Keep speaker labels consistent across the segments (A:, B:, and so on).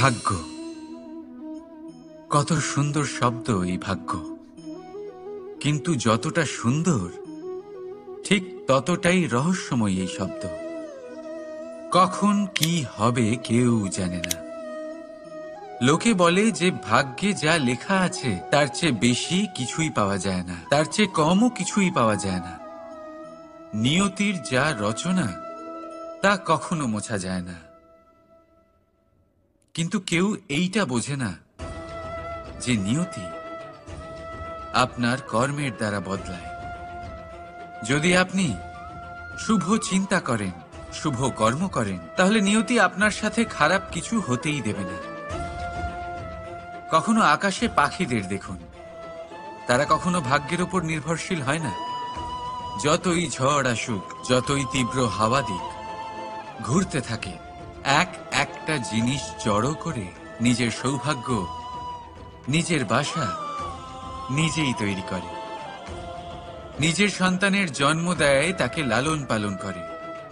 A: ভাগ্য, কত সুন্দর শব্দ এই ভাগ্য। কিন্তু যতটা সুন্দর ঠিক ততটাই রহস্যময় এই শব্দ। কখন কি হবে কেউ জানে না। লোকে বলে যে ভাগ্যে যা লেখা আছে তার চেয়ে বেশি কিছুই পাওয়া যায় না, তার চেয়ে কমও কিছুই পাওয়া যায় না। নিয়তির যা রচনা তা কখনো মোছা যায় না। কিন্তু কেউ এইটা বোঝে না যে নিয়তি আপনার কর্মের দ্বারা বদলায়। যদি আপনি শুভ চিন্তা করেন, শুভ কর্ম করেন, তাহলে নিয়তি আপনার সাথে খারাপ কিছু হতেই দেবে না। কখনো আকাশে পাখিদের দেখুন, তারা কখনো ভাগ্যের উপর নির্ভরশীল হয় না। যতই ঝড় আসুক, যতই তীব্র হাওয়া দিক, ঘুরতে থাকে, একটা জিনিস জড়ো করে নিজের সৌভাগ্য, নিজের বাসা নিজেই তৈরি করে। নিজের সন্তানের জন্ম দেয়, তাকে লালন পালন করে,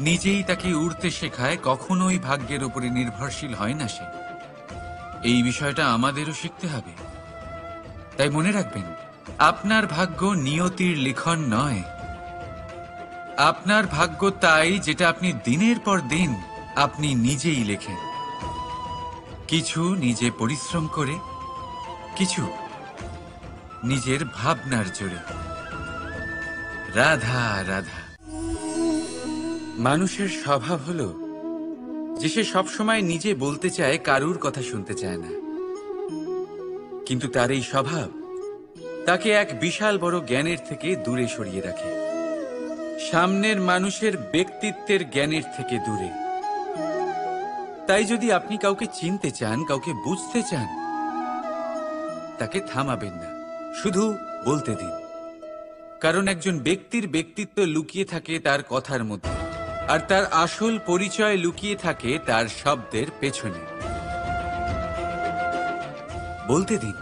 A: নিজেই তাকে উড়তে শেখায়, কখনোই ভাগ্যের উপরে নির্ভরশীল হয় না সে। এই বিষয়টা আমাদেরও শিখতে হবে। তাই মনে রাখবেন, আপনার ভাগ্য নিয়তির লিখন নয়। আপনার ভাগ্য তাই যেটা আপনি দিনের পর দিন আপনি নিজেই লেখেন। কিছু নিজে পরিশ্রম করে, কিছু নিজের ভাবনার জোরে। রাধা রাধা। মানুষের স্বভাব হলো যে সে সবসময় নিজে বলতে চায়, কারুর কথা শুনতে চায় না। কিন্তু তার এই স্বভাব তাকে এক বিশাল বড় জ্ঞানের থেকে দূরে সরিয়ে রাখে, সামনের মানুষের ব্যক্তিত্বের জ্ঞানের থেকে দূরে। তাই যদি আপনি কাউকে চিনতে চান, কাউকে বুঝতে চান, তাকে থামাবেন না, শুধু বলতে দিন। কারণ একজন ব্যক্তির ব্যক্তিত্ব লুকিয়ে থাকে তার কথার মধ্যে, আর তার আসল পরিচয় লুকিয়ে থাকে তার শব্দের পেছনে। বলতে দিন,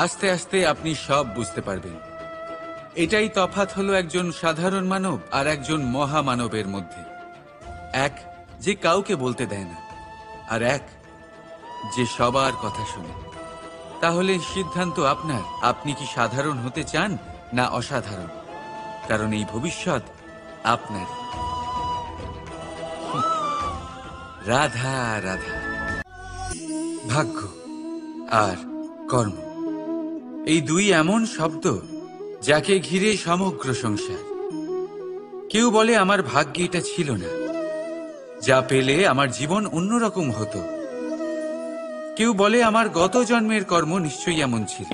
A: আস্তে আস্তে আপনি সব বুঝতে পারবেন। এটাই তফাৎ হলো একজন সাধারণ মানব আর একজন মহামানবের মধ্যে। এক যে কাউকে বলতে দেয় না, আর এক যে সবার কথা শুনে। তাহলে সিদ্ধান্ত আপনার, আপনি কি সাধারণ হতে চান না অসাধারণ? কারণ এই ভবিষ্যৎ আপনার। রাধা রাধা। ভাগ্য আর কর্ম, এই দুই এমন শব্দ যাকে ঘিরে সমগ্র সংসার। কেউ বলে আমার ভাগ্যে এটা ছিল না, যা পেলে আমার জীবন অন্যরকম হতো। কেউ বলে আমার গত জন্মের কর্ম নিশ্চয়ই এমন ছিল,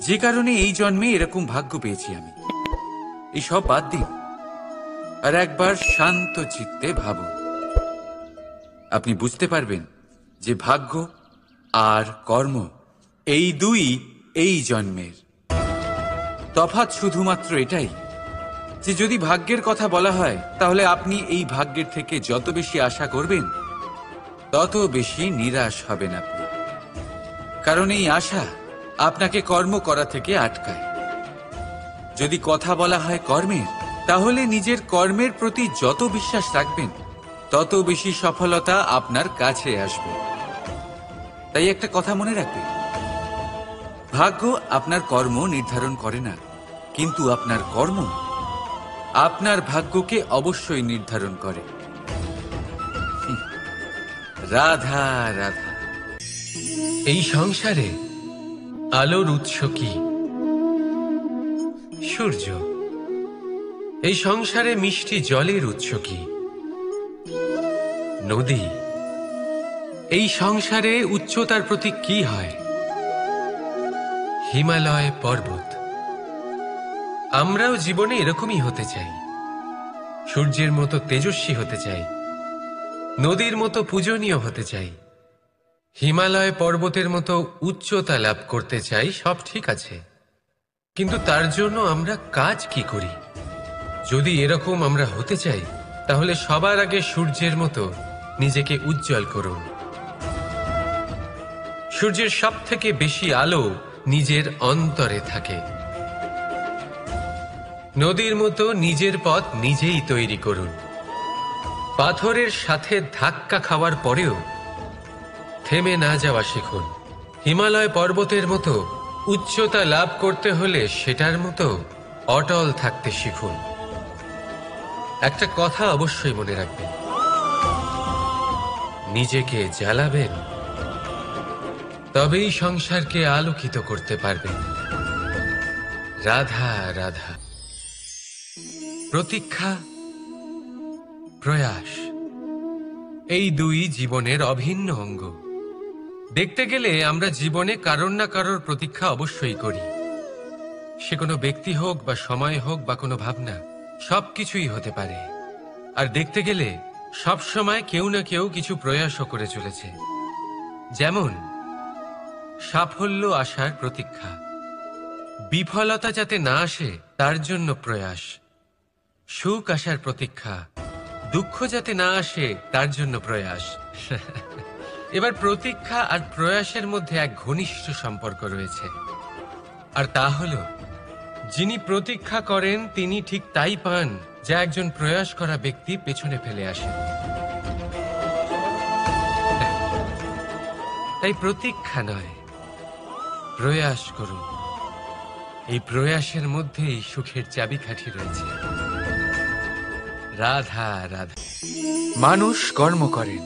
A: যে কারণে এই জন্মে এরকম ভাগ্য পেয়েছি আমি। এই সব বাদ দিন আর একবার শান্ত চিত্তে ভাবুন। আপনি বুঝতে পারবেন যে ভাগ্য আর কর্ম এই দুই এই জন্মের। তফাৎ শুধুমাত্র এটাই যে যদি ভাগ্যের কথা বলা হয়, তাহলে আপনি এই ভাগ্যের থেকে যত বেশি আশা করবেন তত বেশি নিরাশ হবেন আপনি। কারণ এই আশা আপনাকে কর্ম করা থেকে আটকায়। যদি কথা বলা হয় কর্মের, তাহলে নিজের কর্মের প্রতি যত বিশ্বাস রাখবেন তত বেশি সফলতা আপনার কাছে আসবে। তাই একটা কথা মনে রাখবেন, ভাগ্য আপনার কর্ম নির্ধারণ করে না, কিন্তু আপনার কর্ম আপনার ভাগ্যকে অবশ্যই নির্ধারণ করে। রাধা রাধা।
B: এই সংসারে আলোর উৎস কি? সূর্য। এই সংসারে মিষ্টি জলের উৎস কি? নদী। এই সংসারে উচ্চতার প্রতীক কি হয়? হিমালয় পর্বত। আমরাও জীবনে এরকমই হতে চাই, সূর্যের মতো তেজস্বী হতে চাই, নদীর মতো পূজনীয় হতে চাই, হিমালয় পর্বতের মতো উচ্চতা লাভ করতে চাই। সব ঠিক আছে, কিন্তু তার জন্য আমরা কাজ কি করি? যদি এরকম আমরা হতে চাই, তাহলে সবার আগে সূর্যের মতো নিজেকে উজ্জ্বল করুন। সূর্যের সব থেকে বেশি আলো নিজের অন্তরে থাকে। নদীর মতো নিজের পথ নিজেই তৈরি করুন। পাথরের সাথে ধাক্কা খাওয়ার পরেও থেমে না যাওয়া শিখুন। হিমালয় পর্বতের মতো উচ্চতা লাভ করতে হলে সেটার মতো অটল থাকতে শিখুন। একটা কথা অবশ্যই মনে রাখবেন, নিজেকে জ্বালাবেন তবেই সংসারকে আলোকিত করতে পারবেন। রাধা রাধা। প্রতীক্ষা, প্রয়াস, এই দুই জীবনের অভিন্ন অঙ্গ। দেখতে গেলে আমরা জীবনে কারোর না কারোর প্রতীক্ষা অবশ্যই করি। সে কোনো ব্যক্তি হোক বা সময় হোক বা কোনো ভাবনা, সবকিছুই হতে পারে। আর দেখতে গেলে সব সময় কেউ না কেউ কিছু প্রয়াসও করে চলেছে। যেমন সাফল্য আসার প্রতীক্ষা, বিফলতা যাতে না আসে তার জন্য প্রয়াস, সুখ আসার প্রতীক্ষা, দুঃখ যাতে না আসে তার জন্য প্রয়াস। এবার প্রতীক্ষা আর প্রয়াসের মধ্যে এক ঘনিষ্ঠ সম্পর্ক রয়েছে, আর তা হল যিনি প্রতীক্ষা করেন তিনি ঠিক তাই পান যা একজন প্রয়াস করা ব্যক্তি পেছনে ফেলে আসেন। তাই প্রতীক্ষা নয়, প্রয়াস করুন। এই প্রয়াসের মধ্যেই সুখের চাবিকাঠি রয়েছে। রাধা রাধা।
A: মানুষ কর্ম করেন।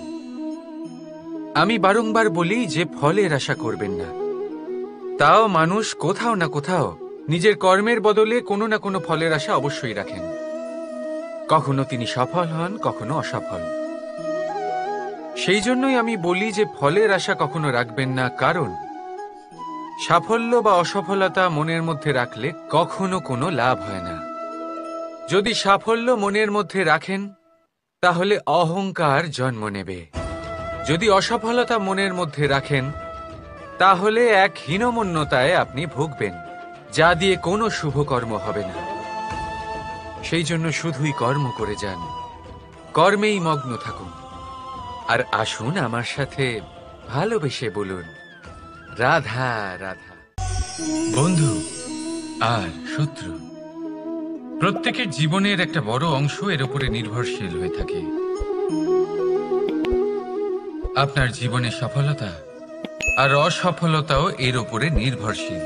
A: আমি বারংবার বলি যে ফলের আশা করবেন না। তাও মানুষ কোথাও না কোথাও নিজের কর্মের বদলে কোনো না কোনো ফলের আশা অবশ্যই রাখেন। কখনো তিনি সফল হন, কখনো অসফল। সেই জন্যই আমি বলি যে ফলের আশা কখনো রাখবেন না, কারণ সাফল্য বা অসফলতা মনের মধ্যে রাখলে কখনো কোনো লাভ হয় না। যদি সাফল্য মনের মধ্যে রাখেন তাহলে অহংকার জন্ম নেবে। যদি অসফলতা মনের মধ্যে রাখেন তাহলে এক হীনমন্যতায় আপনি ভুগবেন, যা দিয়ে কোনো শুভকর্ম হবে না। সেই জন্য শুধুই কর্ম করে যান, কর্মেই মগ্ন থাকুন। আর আসুন আমার সাথে ভালোবেসে বলুন, রাধা রাধা।
B: বন্ধু আর শত্রু, প্রত্যেকের জীবনের একটা বড় অংশ এর উপরে নির্ভরশীল হয়ে থাকে। আপনার জীবনে সফলতা আর অসফলতাও এর উপরে নির্ভরশীল।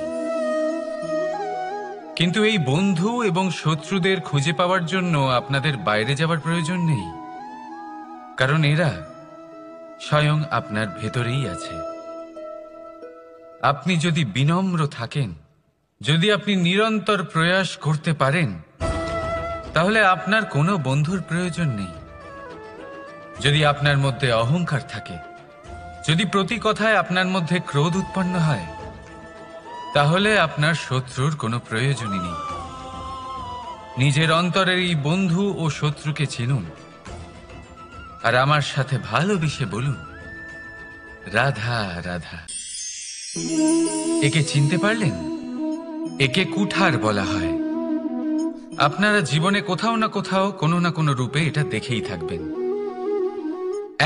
B: কিন্তু এই বন্ধু এবং শত্রুদের খুঁজে পাওয়ার জন্য আপনাদের বাইরে যাওয়ার প্রয়োজন নেই, কারণ এরা স্বয়ং আপনার ভেতরেই আছে। আপনি যদি বিনম্র থাকেন, যদি আপনি নিরন্তর প্রয়াস করতে পারেন, তাহলে আপনার কোনো বন্ধুর প্রয়োজন নেই। যদি আপনার মধ্যে অহংকার থাকে, যদি প্রতি কথায় আপনার মধ্যে ক্রোধ উৎপন্ন হয়, তাহলে আপনার শত্রুর কোনো প্রয়োজনই নেই। নিজের অন্তরের এই বন্ধু ও শত্রুকে চিনুন, আর আমার সাথে ভালোবেসে বলুন, রাধা রাধা। একে চিনতে পারলেন? একে কুঠার বলা হয়। আপনারা জীবনে কোথাও না কোথাও কোনো না কোনো রূপে এটা দেখেই থাকবেন।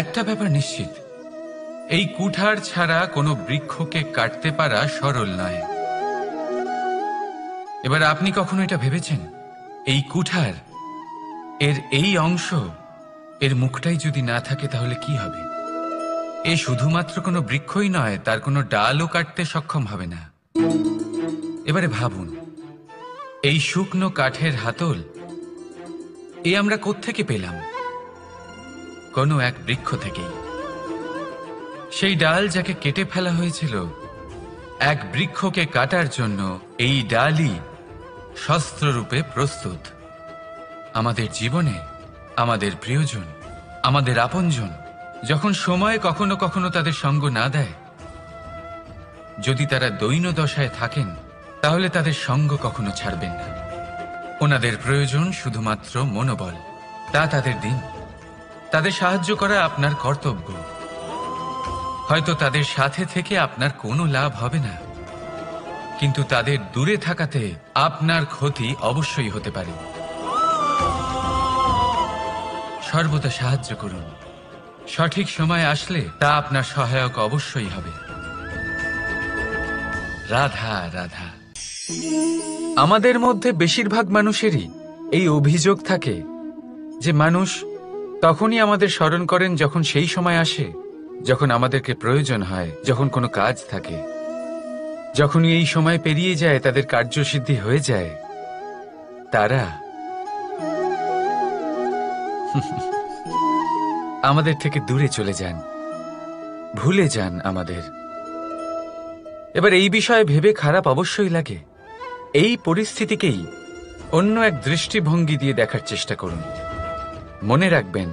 B: একটা ব্যাপার নিশ্চিত, এই কুঠার ছাড়া কোনো বৃক্ষকে কাটতে পারা সরল নয়। এবার আপনি কখনো এটা ভেবেছেন, এই কুঠার এর এই অংশ, এর মুখটাই যদি না থাকে তাহলে কি হবে? এ শুধুমাত্র কোনো বৃক্ষই নয়, তার কোনো ডালও কাটতে সক্ষম হবে না। এবারে ভাবুন, এই শুকনো কাঠের হাতল এ আমরা কোত্থেকে পেলাম? কোনো এক বৃক্ষ থেকেই। সেই ডাল যাকে কেটে ফেলা হয়েছিল এক বৃক্ষকে কাটার জন্য, এই ডালই শস্ত্ররূপে প্রস্তুত। আমাদের জীবনে আমাদের প্রিয়জন, আমাদের আপনজন যখন সময় কখনো কখনো তাদের সঙ্গ না দেয়, যদি তারা দৈন্য দশায় থাকেন, তাহলে তাদের সঙ্গ কখনো ছাড়বেন না। ওনাদের প্রয়োজন শুধুমাত্র মনোবল। তা তাদের দিন, তাদের সাহায্য করা আপনার কর্তব্য। হয়তো তাদের সাথে থেকে আপনার কোনো লাভ হবে না, কিন্তু তাদের দূরে থাকাতে আপনার ক্ষতি অবশ্যই হতে পারে। সর্বদা সাহায্য করুন, সঠিক সময় আসলে তা আপনার সহায়ক অবশ্যই হবে। রাধা রাধা।
A: আমাদের মধ্যে বেশিরভাগ মানুষেরই এই অভিযোগ থাকে যে মানুষ তখনই আমাদের স্মরণ করেন যখন সেই সময় আসে যখন আমাদেরকে প্রয়োজন হয়, যখন কোনো কাজ থাকে, যখনই এই সময় পেরিয়ে যায়, তাদের কার্যসিদ্ধি হয়ে যায়, তারা আমাদের থেকে দূরে চলে যান, ভুলে যান আমাদের। এবার এই বিষয়ে ভেবে খারাপ অবশ্যই লাগে। এই পরিস্থিতিকেই অন্য এক দৃষ্টিভঙ্গি দিয়ে দেখার চেষ্টা করুন। মনে রাখবেন,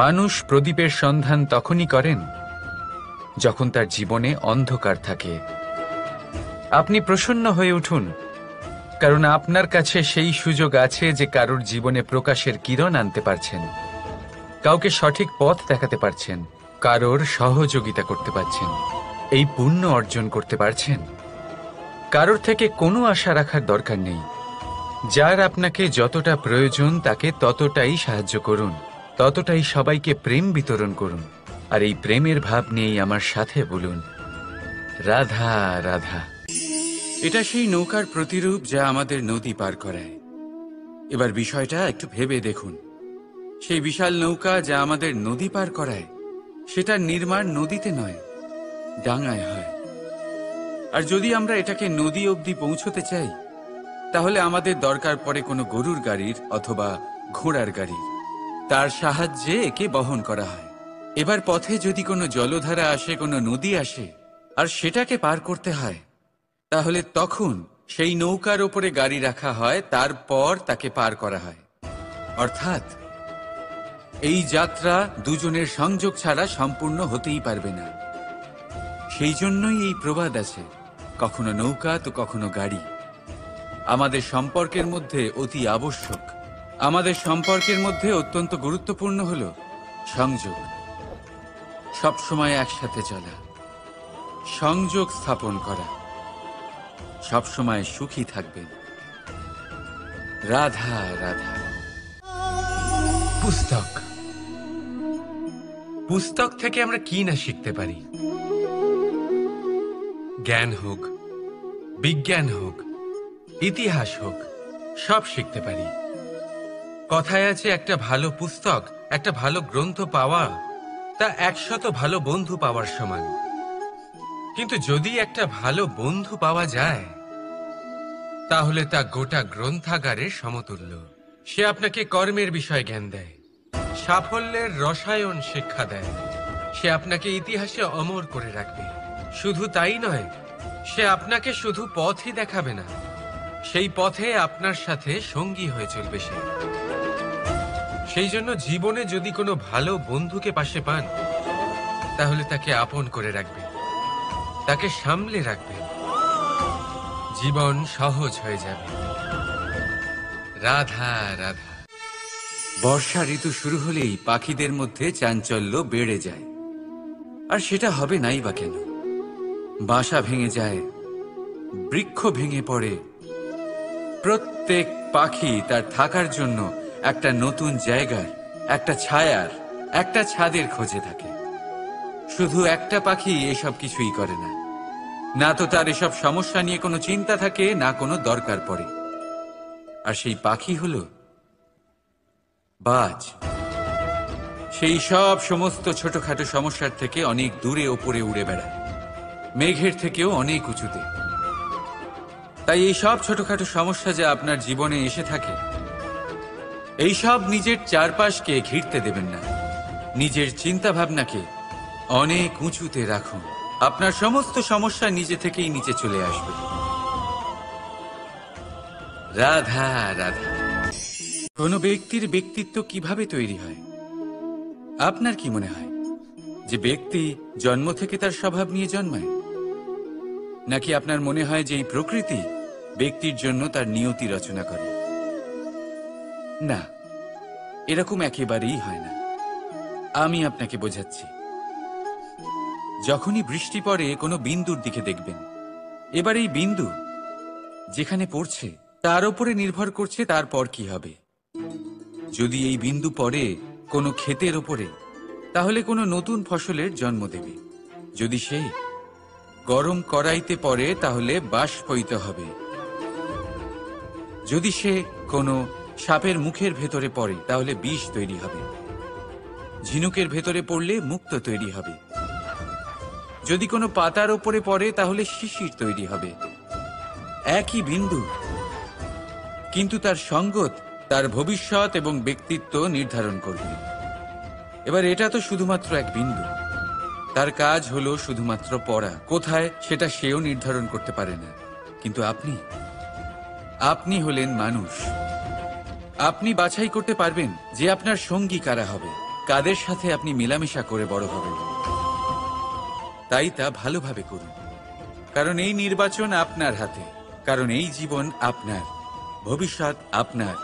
A: মানুষ প্রদীপের সন্ধান তখনই করেন যখন তার জীবনে অন্ধকার থাকে। আপনি প্রসন্ন হয়ে উঠুন, কারণ আপনার কাছে সেই সুযোগ আছে যে কারোর জীবনে প্রকাশের কিরণ আনতে পারছেন, কাউকে সঠিক পথ দেখাতে পারছেন, কারোর সহযোগিতা করতে পারছেন, এই পুণ্য অর্জন করতে পারছেন। কারোর থেকে কোনো আশা রাখার দরকার নেই। যার আপনাকে যতটা প্রয়োজন তাকে ততটাই সাহায্য করুন, ততটাই সবাইকে প্রেম বিতরণ করুন। আর এই প্রেমের ভাব নিয়েই আমার সাথে বলুন, রাধা রাধা। এটা সেই নৌকার প্রতিরূপ যা আমাদের নদী পার করায়। এবার বিষয়টা একটু ভেবে দেখুন। সেই বিশাল নৌকা যা আমাদের নদী পার করায়, সেটার নির্মাণ নদীতে নয়, ডাঙায় হয়। আর যদি আমরা এটাকে নদী অবধি পৌঁছতে চাই, তাহলে আমাদের দরকার পড়ে কোনো গরুর গাড়ির অথবা ঘোড়ার গাড়ির। তার সাহায্যে একে বহন করা হয়। এবার পথে যদি কোনো জলধারা আসে, কোনো নদী আসে, আর সেটাকে পার করতে হয়, তাহলে তখন সেই নৌকার ওপরে গাড়ি রাখা হয়, তারপর তাকে পার করা হয়। অর্থাৎ এই যাত্রা দুজনের সংযোগ ছাড়া সম্পূর্ণ হতেই পারবে না। সেই জন্যই এই প্রবাদ আছে, কখনো নৌকা তো কখনো গাড়ি। আমাদের সম্পর্কের মধ্যে অতি আবশ্যক, আমাদের সম্পর্কের মধ্যে অত্যন্ত গুরুত্বপূর্ণ হল সংযোগ। সবসময় একসাথে চলা, সংযোগ স্থাপন করা। সবসময় সুখী থাকবেন। রাধা রাধা।
B: পুস্তক, পুস্তক থেকে আমরা কি না শিখতে পারি। জ্ঞান হোক, বিজ্ঞান হোক, ইতিহাস হোক, সব শিখতে পারি। কথায় আছে, একটা ভালো পুস্তক, একটা ভালো গ্রন্থ পাওয়া তা 100 ভালো বন্ধু পাওয়ার সমান। কিন্তু যদি একটা ভালো বন্ধু পাওয়া যায়, তাহলে তা গোটা গ্রন্থাগারের সমতুল্য। সে আপনাকে কর্মের বিষয়ে জ্ঞান দেয়, সাফল্যের রসায়ন শিক্ষা দেয়, সে আপনাকে ইতিহাসে অমর করে রাখবে। শুধু তাই নয়, সে আপনাকে শুধু পথই দেখাবে না, সেই পথে আপনার সাথে সঙ্গী হয়ে চলবে সে। সেই জন্য জীবনে যদি কোনো ভালো বন্ধুকে পাশে পান, তাহলে তাকে আপন করে রাখবেন, তাকে সামলে রাখবেন, জীবন সহজ হয়ে যাবে। রাধা রাধা।
A: বর্ষা ঋতু শুরু হলেই পাখিদের মধ্যে চাঞ্চল্য বেড়ে যায়। আর সেটা হবে নাই বা কেন? বাসা ভেঙে যায়, বৃক্ষ ভেঙে পড়ে, প্রত্যেক পাখি তার থাকার জন্য একটা নতুন জায়গার, একটা ছায়ার, একটা ছাদের খোঁজে থাকে। শুধু একটা পাখি এসব কিছুই করে না। না তো তার এসব সমস্যা নিয়ে কোনো চিন্তা থাকে, না কোনো দরকার পড়ে। আর সেই পাখি হলো বাজ। সেই সব সমস্ত ছোটখাটো সমস্যার থেকে অনেক দূরে ওপরে উড়ে বেড়ায়, মেঘের থেকেও অনেক উঁচুতে। তাই এই সব ছোটখাটো সমস্যা যা আপনার জীবনে এসে থাকে, এই সব নিজের চারপাশকে ঘিরতে দেবেন না। নিজের চিন্তা ভাবনাকে অনেক উঁচুতে রাখুন। আপনার সমস্ত সমস্যা নিজে থেকেই নিচে চলে আসবে। রাধা রাধা। কোনো ব্যক্তির ব্যক্তিত্ব কিভাবে তৈরি হয়? আপনার কি মনে হয় যে ব্যক্তি জন্ম থেকে তার স্বভাব নিয়ে জন্মায়? নাকি আপনার মনে হয় যে এই প্রকৃতি ব্যক্তির জন্য তার নিয়তি রচনা করে? না, এরকম একেবারেই হয় না। আমি আপনাকে বোঝাচ্ছি। যখনই বৃষ্টি পড়ে কোনো বিন্দুর দিকে দেখবেন। এবার এই বিন্দু যেখানে পড়ছে তার উপরে নির্ভর করছে তারপর কি হবে। যদি এই বিন্দু পড়ে কোনো ক্ষেতের ওপরে, তাহলে কোনো নতুন ফসলের জন্ম দেবে। যদি সে গরম কড়াইতে পড়ে, তাহলে বাষ্পীত হবে। যদি সে কোনো সাপের মুখের ভেতরে পড়ে, তাহলে বিষ তৈরি হবে। ঝিনুকের ভেতরে পড়লে মুক্ত তৈরি হবে, যদি কোনো পাতার ওপরে পড়ে তাহলে শিশির তৈরি হবে। একই বিন্দু, কিন্তু তার সঙ্গত তার ভবিষ্যৎ এবং ব্যক্তিত্ব নির্ধারণ করবে। এবার এটা তো শুধুমাত্র এক বিন্দু, তার কাজ হলো শুধুমাত্র পড়া। কোথায় সেটা সেও নির্ধারণ করতে পারে না। কিন্তু আপনি হলেন মানুষ। আপনি বাছাই করতে পারবেন যে আপনার সঙ্গী কারা হবে, কাদের সাথে আপনি মেলামেশা করে বড় হবেন। তাই তা ভালোভাবে করুন, কারণ এই নির্বাচন আপনার হাতে, কারণ এই জীবন আপনার, ভবিষ্যৎ আপনার।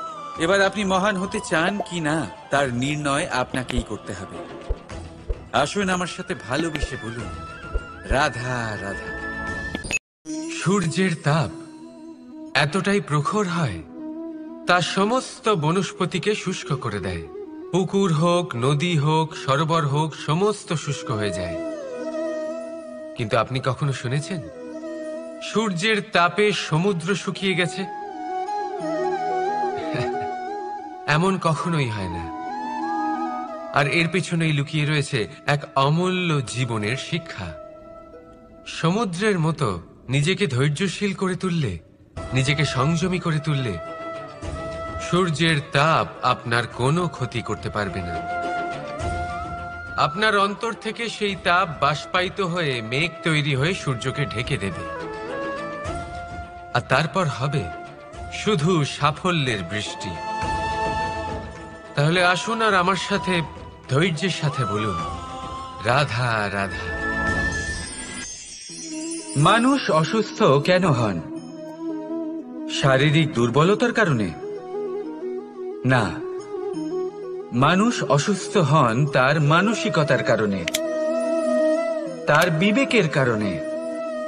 A: এবার আপনি মহান হতে চান কি না তার নির্ণয় আপনাকেই করতে হবে। আসুন আমার সাথে ভালোবেসে বলুন, রাধা রাধা।
B: সূর্যের তাপ এতটাই প্রখর হয়, তা সমস্ত বনস্পতিকে শুষ্ক করে দেয়। পুকুর হোক, নদী হোক, সরোবর হোক, সমস্ত শুষ্ক হয়ে যায়। কিন্তু আপনি কখনো শুনেছেন সূর্যের তাপে সমুদ্র শুকিয়ে গেছে? এমন কখনোই হয় না। আর এর পেছনেই লুকিয়ে রয়েছে এক অমূল্য জীবনের শিক্ষা। সমুদ্রের মতো নিজেকে ধৈর্যশীল করে তুললে, নিজেকে সংযমী করে তুললে, সূর্যের তাপ আপনার কোনো ক্ষতি করতে পারবে না। আপনার অন্তর থেকে সেই তাপ বাষ্পায়িত হয়ে মেঘ তৈরি হয়ে সূর্যকে ঢেকে দেবে, আর তারপর হবে শুধু সাফল্যের বৃষ্টি। তাহলে আসুন আর আমার সাথে ধৈর্যের সাথে বলুন, রাধা রাধা।
A: মানুষ অসুস্থ কেন হন? শারীরিক দুর্বলতার কারণে? না, মানুষ অসুস্থ হন তার মানসিকতার কারণে, তার বিবেকের কারণে,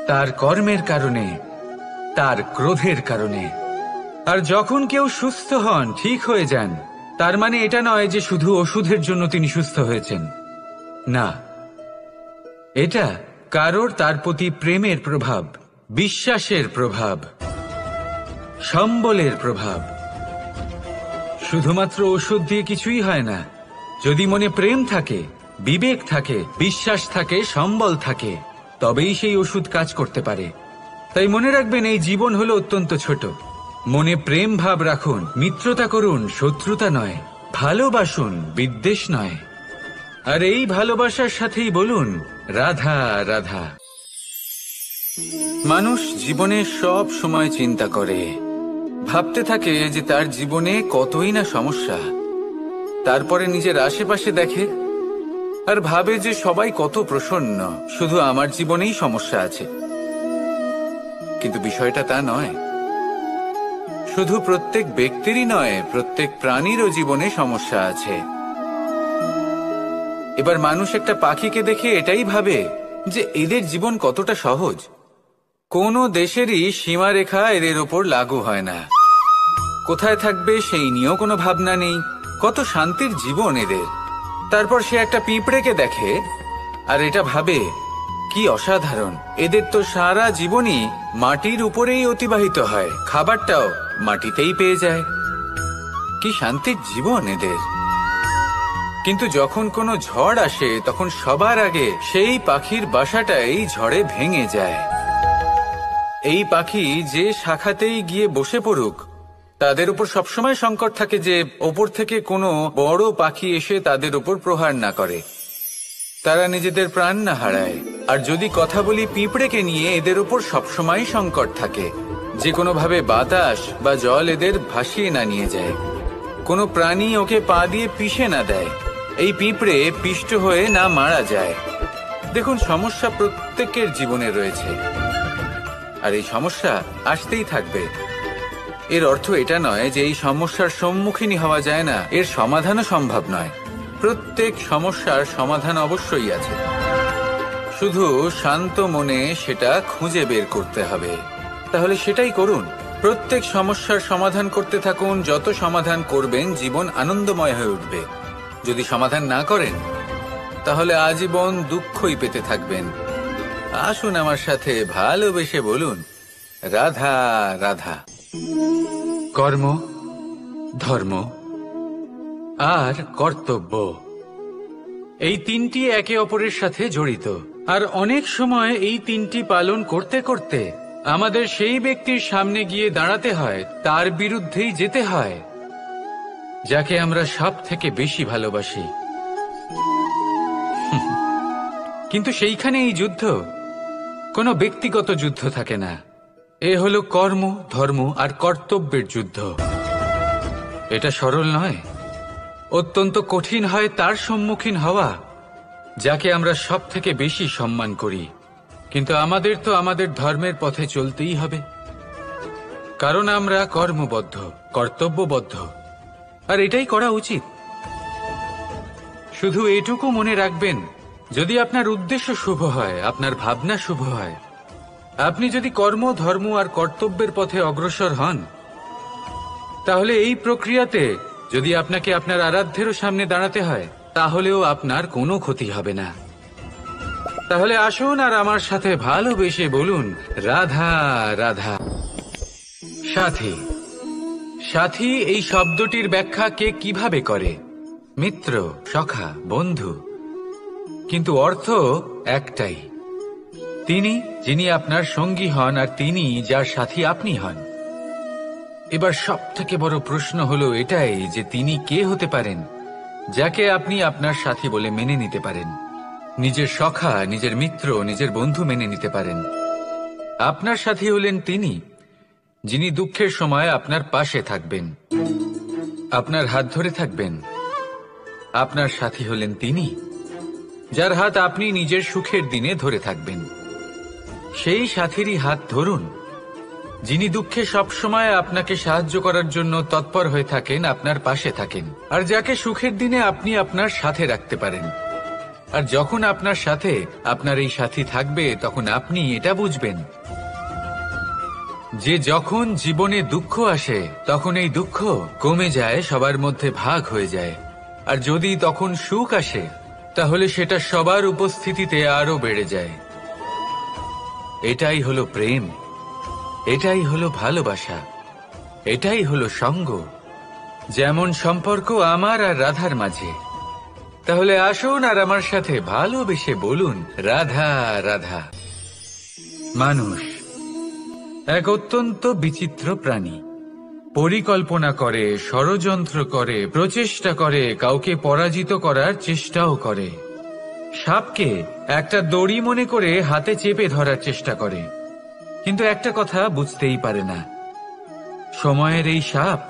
A: তার কর্মের কারণে, তার ক্রোধের কারণে। আর যখন কেউ সুস্থ হন, ঠিক হয়ে যান, তার মানে এটা নয় যে শুধু ওষুধের জন্য তিনি সুস্থ হয়েছেন। না, এটা কারোর তার প্রতি প্রেমের প্রভাব, বিশ্বাসের প্রভাব, সম্বলের প্রভাব। শুধুমাত্র ওষুধ দিয়ে কিছুই হয় না। যদি মনে প্রেম থাকে, বিবেক থাকে, বিশ্বাস থাকে, সম্বল থাকে, তবেই সেই ওষুধ কাজ করতে পারে। তাই মনে রাখবেন, এই জীবন হলো অত্যন্ত ছোট। মনে প্রেম ভাব রাখুন, মিত্রতা করুন, শত্রুতা নয়। ভালোবাসুন, বিদ্বেষ নয়। আর এই ভালোবাসার সাথেই বলুন, রাধা রাধা। মানুষ জীবনে সব সময় চিন্তা করে, ভাবতে থাকে যে তার জীবনে কতই না সমস্যা। তারপরে নিজের আশেপাশে দেখে আর ভাবে যে সবাই কত প্রসন্ন, শুধু আমার জীবনেই সমস্যা আছে। কিন্তু বিষয়টা তা নয়। শুধু প্রত্যেক ব্যক্তিরই নয়, প্রত্যেক প্রাণীরও জীবনে সমস্যা আছে। এবার মানুষ একটা পাখিকে দেখে এটাই ভাবে যে এদের জীবন কতটা সহজ। কোনো দেশেরই সীমারেখা এদের ওপর লাগু হয় না। কোথায় থাকবে সেই নিয়েও কোনো ভাবনা নেই। কত শান্তির জীবন এদের। তারপর সে একটা পিঁপড়েকে দেখে আর এটা ভাবে, কি অসাধারণ, এদের তো সারা জীবনই মাটির উপরেই অতিবাহিত হয়, খাবারটাও মাটিতেই পেয়ে যায়। কি শান্তির জীবন এদের। কিন্তু যখন কোনো ঝড় আসে, তখন সবার আগে সেই পাখির বাসাটাই ঝড়ে ভেঙে যায়। এই পাখি যে শাখাতেই গিয়ে বসে পড়ুক, তাদের উপর সবসময় সংকট থাকে যে ওপর থেকে কোনো বড় পাখি এসে তাদের উপর প্রহার না করে, তারা নিজেদের প্রাণ না হারায়। আর যদি কথা বলি পিঁপড়েকে নিয়ে, এদের উপর সবসময় সংকট থাকে যে কোনোভাবে বাতাস বা জল এদের ভাসিয়ে না নিয়ে যায়, কোনো প্রাণী ওকে পা দিয়ে পিষে না দেয়, এই পিঁপড়ে পিষ্ট হয়ে না মারা যায়। দেখুন, সমস্যা প্রত্যেকের জীবনে রয়েছে, আর এই সমস্যা আসতেই থাকবে। এর অর্থ এটা নয় যে এই সমস্যার সম্মুখীনই হওয়া যায় না, এর সমাধানও সম্ভব নয়। প্রত্যেক সমস্যার সমাধান অবশ্যই আছে, শুধু শান্ত মনে সেটা খুঁজে বের করতে হবে। তাহলে সেটাই করুন, প্রত্যেক সমস্যার সমাধান করতে থাকুন। যত সমাধান করবেন, জীবন আনন্দময় হয়ে উঠবে। যদি সমাধান না করেন, তাহলে আজীবন দুঃখই পেতে থাকবেন। আসুন আমার সাথে ভালোবেসে বলুন, রাধা রাধা। কর্ম, ধর্ম আর কর্তব্য, এই তিনটি একে অপরের সাথে জড়িত, আর অনেক সময় এই তিনটি পালন করতে করতে আমাদের সেই ব্যক্তির সামনে গিয়ে দাঁড়াতে হয়, তার বিরুদ্ধেই যেতে হয় যাকে আমরা সব থেকে বেশি ভালোবাসি। কিন্তু সেইখানে এই যুদ্ধ কোনো ব্যক্তিগত যুদ্ধ থাকে না। এ হলো কর্ম, ধর্ম আর কর্তব্যের যুদ্ধ। এটা সরল নয়, অত্যন্ত কঠিন হয় তার সম্মুখীন হওয়া যাকে আমরা সব থেকে বেশি সম্মান করি। কিন্তু আমাদের তো আমাদের ধর্মের পথে চলতেই হবে, কারণ আমরা কর্মবদ্ধ, কর্তব্যবদ্ধ, আর এটাই করা উচিত। শুধু এটুকু মনে রাখবেন, যদি আপনার উদ্দেশ্য শুভ হয়, আপনার ভাবনা শুভ হয়, আপনি যদি কর্ম, ধর্ম আর কর্তব্যের পথে অগ্রসর হন, তাহলে এই প্রক্রিয়াতে যদি আপনাকে আপনার আরাধ্যেরও সামনে দাঁড়াতে হয়, তাহলেও আপনার কোনো ক্ষতি হবে না। তাহলে আসুন আর আমার সাথে ভালোবেসে বলুন, রাধা রাধা। সাথী। সাথী এই শব্দটির ব্যাখ্যা কে কিভাবে করে? মিত্র, সখা, বন্ধু। কিন্তু অর্থ একটাই, তিনি যিনি আপনার সঙ্গী হন আর তিনি যার সাথী আপনি হন। এবার সব থেকে বড় প্রশ্ন হলো এটাই যে তিনি কে হতে পারেন যাকে আপনি আপনার সাথী বলে মেনে নিতে পারেন, নিজের সখা, নিজের মিত্র, নিজের বন্ধু মেনে নিতে পারেন। আপনার সাথী হলেন তিনি যিনি দুঃখের সময় আপনার পাশে থাকবেন, আপনার হাত ধরে থাকবেন। আপনার সাথী হলেন তিনি যার হাত আপনি নিজের সুখের দিনে ধরে থাকবেন। সেই সাথীরই হাত ধরুন যিনি দুঃখে সবসময় আপনাকে সাহায্য করার জন্য তৎপর হয়ে থাকেন, আপনার পাশে থাকেন, আর যাকে সুখের দিনে আপনি আপনার সাথে রাখতে পারেন। আর যখন আপনার সাথে আপনার এই সাথী থাকবে, তখন আপনি এটা বুঝবেন যে যখন জীবনে দুঃখ আসে, তখন এই দুঃখ কমে যায়, সবার মধ্যে ভাগ হয়ে যায়। আর যদি তখন সুখ আসে, তাহলে সেটা সবার উপস্থিতিতে আরো বেড়ে যায়। এটাই হলো প্রেম, এটাই হলো ভালোবাসা, এটাই হলো সঙ্গ, যেমন সম্পর্ক আমার আর রাধার মাঝে। তাহলে আসুন আর আমার সাথে ভালোবেসে বলুন, রাধা রাধা। মানুষ এক অত্যন্ত বিচিত্র প্রাণী। পরিকল্পনা করে, ষড়যন্ত্র করে, প্রচেষ্টা করে, কাউকে পরাজিত করার চেষ্টাও করে। সাপকে একটা দড়ি মনে করে হাতে চেপে ধরার চেষ্টা করে, কিন্তু একটা কথা বুঝতেই পারে না, সময়ের এই সাপ,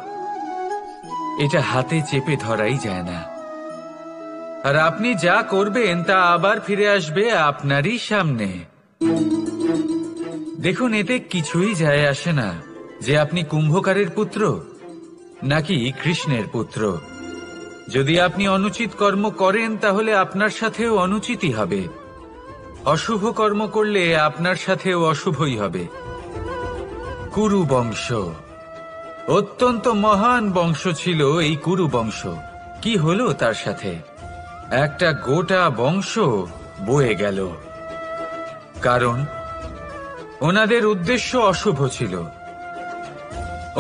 A: এটা হাতে চেপে ধরাই যায় না। আর আপনি যা করবেন তা আবার ফিরে আসবে আপনারই সামনে। দেখুন, এতে কিছুই যায় আসে না যে আপনি কুম্ভকারের পুত্র নাকি কৃষ্ণের পুত্র। যদি আপনি অনুচিত কর্ম করেন, তাহলে আপনার সাথেও অনুচিতই হবে। অশুভ কর্ম করলে আপনার সাথেও অশুভই হবে। কুরু বংশ অত্যন্ত মহান বংশ ছিল। এই কুরু বংশ কি হলো তার সাথে? একটা গোটা বংশ বয়ে গেল, কারণ ওনাদের উদ্দেশ্য অশুভ ছিল।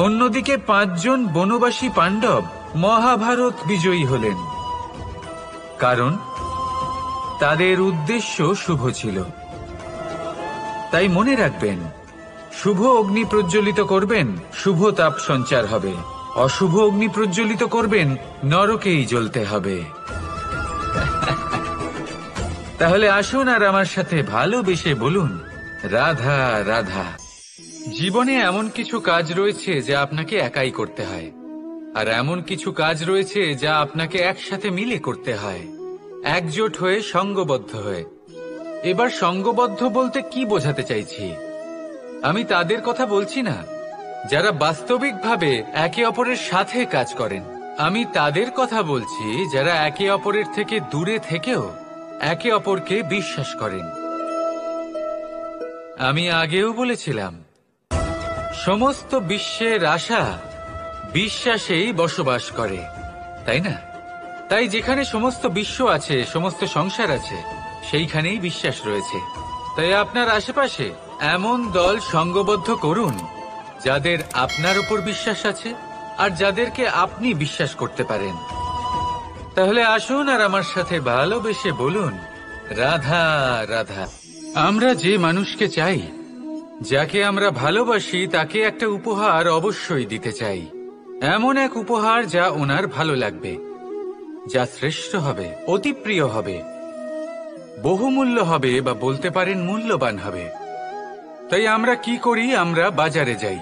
A: অন্যদিকে 5 জন বনবাসী পাণ্ডব মহাভারত বিজয়ী হলেন, কারণ তাদের উদ্দেশ্য শুভ ছিল। তাই মনে রাখবেন, শুভ অগ্নি প্রজ্বলিত করবেন, শুভ তাপ সঞ্চার হবে। অশুভ অগ্নি প্রজ্বলিত করবেন, নরকেই জ্বলতে হবে। তাহলে আসুন আর আমার সাথে ভালোবেসে বলুন, রাধা রাধা। জীবনে এমন কিছু কাজ রয়েছে যা আপনাকে একাই করতে হয়, আর এমন কিছু কাজ রয়েছে যা আপনাকে একসাথে মিলে করতে হয়, একজোট হয়ে, সঙ্গবদ্ধ হয়ে। এবার সঙ্গবদ্ধ বলতে কি বোঝাতে চাইছি? আমি তাদের কথা বলছি না যারা বাস্তবিকভাবে একে অপরের সাথে কাজ করেন। আমি তাদের কথা বলছি যারা একে অপরের থেকে দূরে থেকেও একে অপরকে বিশ্বাস করেন। আমি আগেও বলেছিলাম, সমস্ত বিশ্বের আশা বিশ্বাসেই বসবাস করে, তাই না? তাই যেখানে সমস্ত বিশ্ব আছে, সমস্ত সংসার আছে, সেইখানেই বিশ্বাস রয়েছে। তাই আপনার আশেপাশে এমন দল সঙ্গবদ্ধ করুন যাদের আপনার উপর বিশ্বাস আছে আর যাদেরকে আপনি বিশ্বাস করতে পারেন। তাহলে আসুন আর আমার সাথে ভালোবেসে বলুন, রাধা রাধা। আমরা যে মানুষকে চাই, যাকে আমরা ভালোবাসি, তাকে একটা উপহার অবশ্যই দিতে চাই। এমন এক উপহার যা ওনার ভালো লাগবে, যা শ্রেষ্ঠ হবে, অতি প্রিয় হবে, বহুমূল্য হবে, বা বলতে পারেন মূল্যবান হবে। তাই আমরা কি করি? আমরা বাজারে যাই,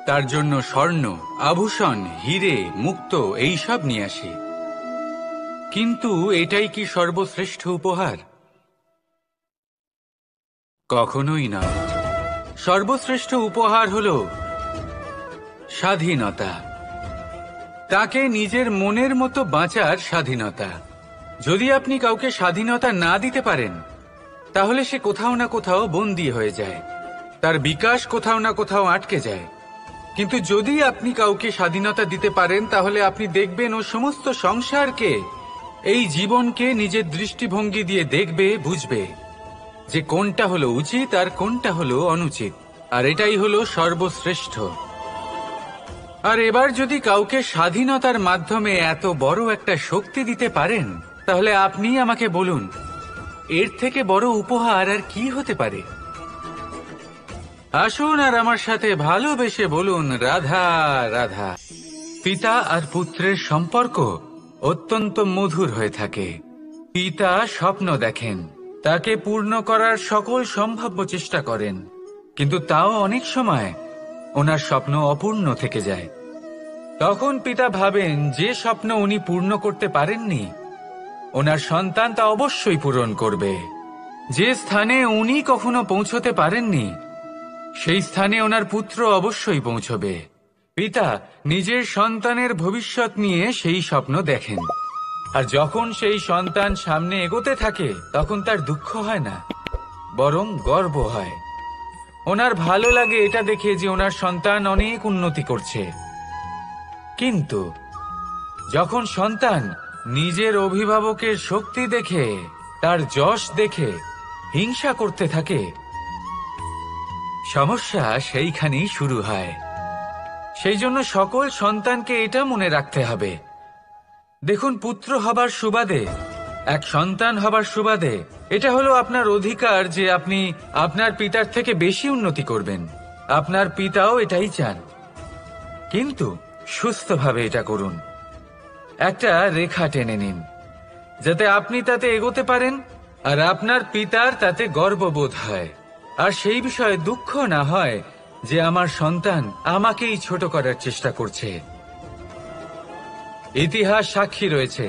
A: তার জন্য স্বর্ণ, আভূষণ, হিরে, মুক্তো এইসব নিয়ে আসি। কিন্তু এটাই কি সর্বশ্রেষ্ঠ উপহার? কখনোই না। সর্বশ্রেষ্ঠ উপহার হলো স্বাধীনতা, তাকে নিজের মনের মতো বাঁচার স্বাধীনতা। যদি আপনি কাউকে স্বাধীনতা না দিতে পারেন, তাহলে সে কোথাও না কোথাও বন্দী হয়ে যায়, তার বিকাশ কোথাও না কোথাও আটকে যায়। কিন্তু যদি আপনি কাউকে স্বাধীনতা দিতে পারেন, তাহলে আপনি দেখবেন ও সমস্ত সংসারকে, এই জীবনকে নিজের দৃষ্টিভঙ্গি দিয়ে দেখবে, বুঝবে যে কোনটা হলো উচিত আর কোনটা হলো অনুচিত। আর এটাই হলো সর্বশ্রেষ্ঠ। আর এবার যদি কাউকে স্বাধীনতার মাধ্যমে এত বড় একটা শক্তি দিতে পারেন, তাহলে আপনি আমাকে বলুন, এর থেকে বড় উপহার আর কি হতে পারে? আসুন আর আমার সাথে ভালোবেসে বলুন, রাধা রাধা। পিতা আর পুত্রের সম্পর্ক অত্যন্ত মধুর হয়ে থাকে। পিতা স্বপ্ন দেখেন, তাকে পূর্ণ করার সকল সম্ভাব্য চেষ্টা করেন, কিন্তু তাও অনেক সময় ওনার স্বপ্ন অপূর্ণ থেকে যায়। তখন পিতা ভাবেন যে স্বপ্ন উনি পূর্ণ করতে পারেননি, ওনার সন্তান তা অবশ্যই পূরণ করবে। যে স্থানে উনি কখনো পৌঁছতে পারেননি, সেই স্থানে ওনার পুত্র অবশ্যই পৌঁছবে। পিতা নিজের সন্তানের ভবিষ্যৎ নিয়ে সেই স্বপ্ন দেখেন, আর যখন সেই সন্তান সামনে এগোতে থাকে, তখন তার দুঃখ হয় না, বরং গর্ব হয়। ওনার ভালো লাগে এটা দেখে যে ওনার সন্তান অনেক উন্নতি করছে। কিন্তু যখন সন্তান নিজের অভিভাবকের শক্তি দেখে, তার যশ দেখে হিংসা করতে থাকে, সমস্যা সেইখানেই শুরু হয়। সেই জন্য সকল সন্তানকে এটা মনে রাখতে হবে, দেখুন, পুত্র হবার সুবাদে, এক সন্তান হবার সুবাদে, এটা হলো আপনার অধিকার যে আপনি আপনার পিতার থেকে বেশি উন্নতি করবেন। আপনার পিতাও এটাই চান, কিন্তু সুস্থভাবে এটা করুন। একটা রেখা টেনে নিন, যাতে আপনি তাতে এগোতে পারেন, আর আপনার পিতার তাতে গর্ববোধ হয়, আর সেই বিষয়ে দুঃখ না হয় যে আমার সন্তান আমাকেই ছোট করার চেষ্টা করছে। ইতিহাস সাক্ষী রয়েছে,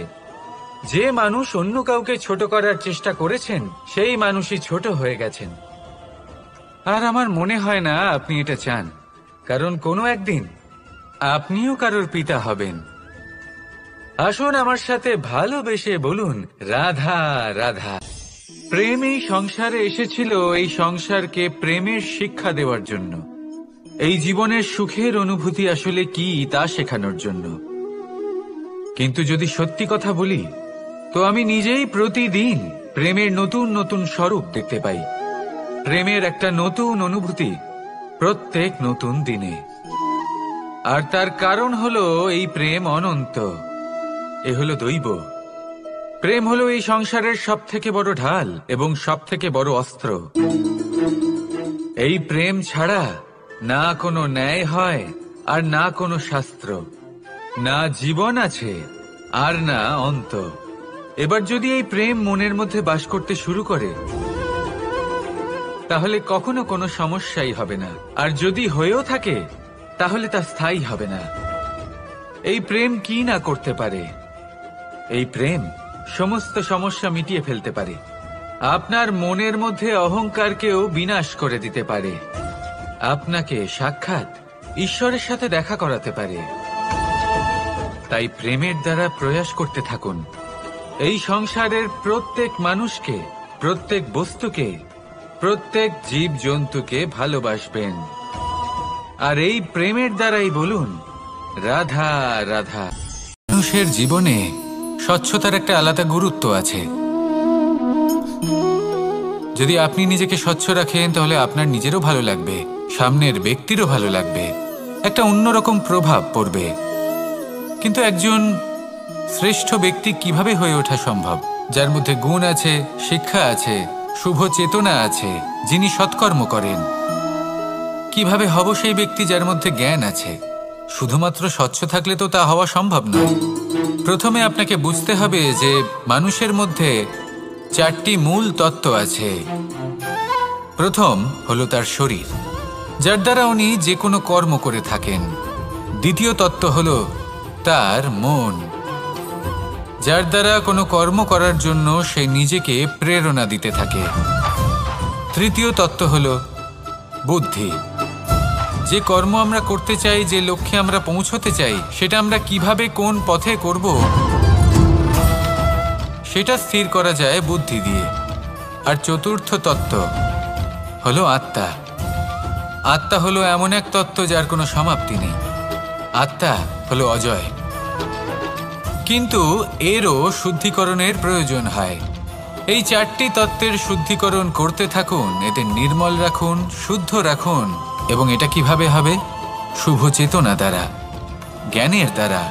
A: যে মানুষ অন্য কাউকে ছোট করার চেষ্টা করেছেন, সেই মানুষই ছোট হয়ে গেছেন। আর আমার মনে হয় না আপনি এটা চান, কারণ কোনো একদিন আপনিও কারোর পিতা হবেন। আসুন আমার সাথে ভালোবেসে বলুন, রাধা রাধা। প্রেম এই সংসারে এসেছিল এই সংসারকে প্রেমের শিক্ষা দেওয়ার জন্য, এই জীবনের সুখের অনুভূতি আসলে কি তা শেখানোর জন্য। কিন্তু যদি সত্যি কথা বলি, তো আমি নিজেই প্রতিদিন প্রেমের নতুন নতুন স্বরূপ দেখতে পাই, প্রেমের একটা নতুন অনুভূতি প্রত্যেক নতুন দিনে। আর তার কারণ হলো এই প্রেম অনন্ত, এ হলো দৈব। প্রেম হলো এই সংসারের সব থেকে বড় ঢাল এবং সব থেকে বড় অস্ত্র। এই প্রেম ছাড়া না কোনো ন্যায় হয়, আর না কোনো শাস্ত্র, না জীবন আছে, আর না অন্ত। এবার যদি এই প্রেম মনের মধ্যে বাস করতে শুরু করে, তাহলে কখনো কোনো সমস্যাই হবে না, আর যদি হয়েও থাকে, তাহলে তা স্থায়ী হবে না। এই প্রেম কি না করতে পারে? এই প্রেম সমস্ত সমস্যা মিটিয়ে ফেলতে পারে, আপনার মনের মধ্যে অহংকারকেও বিনাশ করে দিতে পারে, আপনাকে সাক্ষাৎ ঈশ্বরের সাথে দেখা করাতে পারে। তাই প্রেমের দ্বারা প্রয়াস করতে থাকুন, এই সংসারের প্রত্যেক মানুষকে, প্রত্যেক বস্তুকে, প্রত্যেক জীব জন্তুকে ভালোবাসবেন। আর এই প্রেমের দ্বারাই বলুন, রাধা রাধা। মানুষের জীবনে স্বচ্ছতার একটা আলাদা গুরুত্ব আছে। যদি আপনি নিজেকে স্বচ্ছ রাখেন, তাহলে আপনার নিজেরও ভালো লাগবে, সামনের ব্যক্তিরও ভালো লাগবে, একটা অন্যরকম প্রভাব পড়বে। কিন্তু একজন শ্রেষ্ঠ ব্যক্তি কিভাবে হয়ে ওঠা সম্ভব? যার মধ্যে গুণ আছে, শিক্ষা আছে, শুভ চেতনা আছে, যিনি সৎকর্ম করেন। কিভাবে হব সেই ব্যক্তি যার মধ্যে জ্ঞান আছে? শুধুমাত্র স্বচ্ছ থাকলে তো তা হওয়া সম্ভব নয়। প্রথমে আপনাকে বুঝতে হবে যে মানুষের মধ্যে 4টি মূল তত্ত্ব আছে। প্রথম হলো তার শরীর, যার দ্বারা উনি যে কোনো কর্ম করে থাকেন। দ্বিতীয় তত্ত্ব হলো তার মন, যার দ্বারা কোনো কর্ম করার জন্য সে নিজেকে প্রেরণা দিতে থাকে। তৃতীয় তত্ত্ব হলো বুদ্ধি, যে কর্ম আমরা করতে চাই, যে লক্ষ্যে আমরা পৌঁছতে চাই, সেটা আমরা কিভাবে কোন পথে করব সেটা স্থির করা যায় বুদ্ধি দিয়ে। আর চতুর্থ তত্ত্ব হলো আত্মা। আত্মা হলো এমন এক তত্ত্ব যার কোনো সমাপ্তি নেই। আত্মা হলো অজয়। কিন্তু এরও শুদ্ধিকরণের প্রয়োজন হয়। এই 4টি তত্ত্বের শুদ্ধিকরণ করতে থাকুন, এদের নির্মল রাখুন, শুদ্ধ রাখুন। এবং এটা কিভাবে হবে? শুভ চেতনা দ্বারা, জ্ঞানের দ্বারা,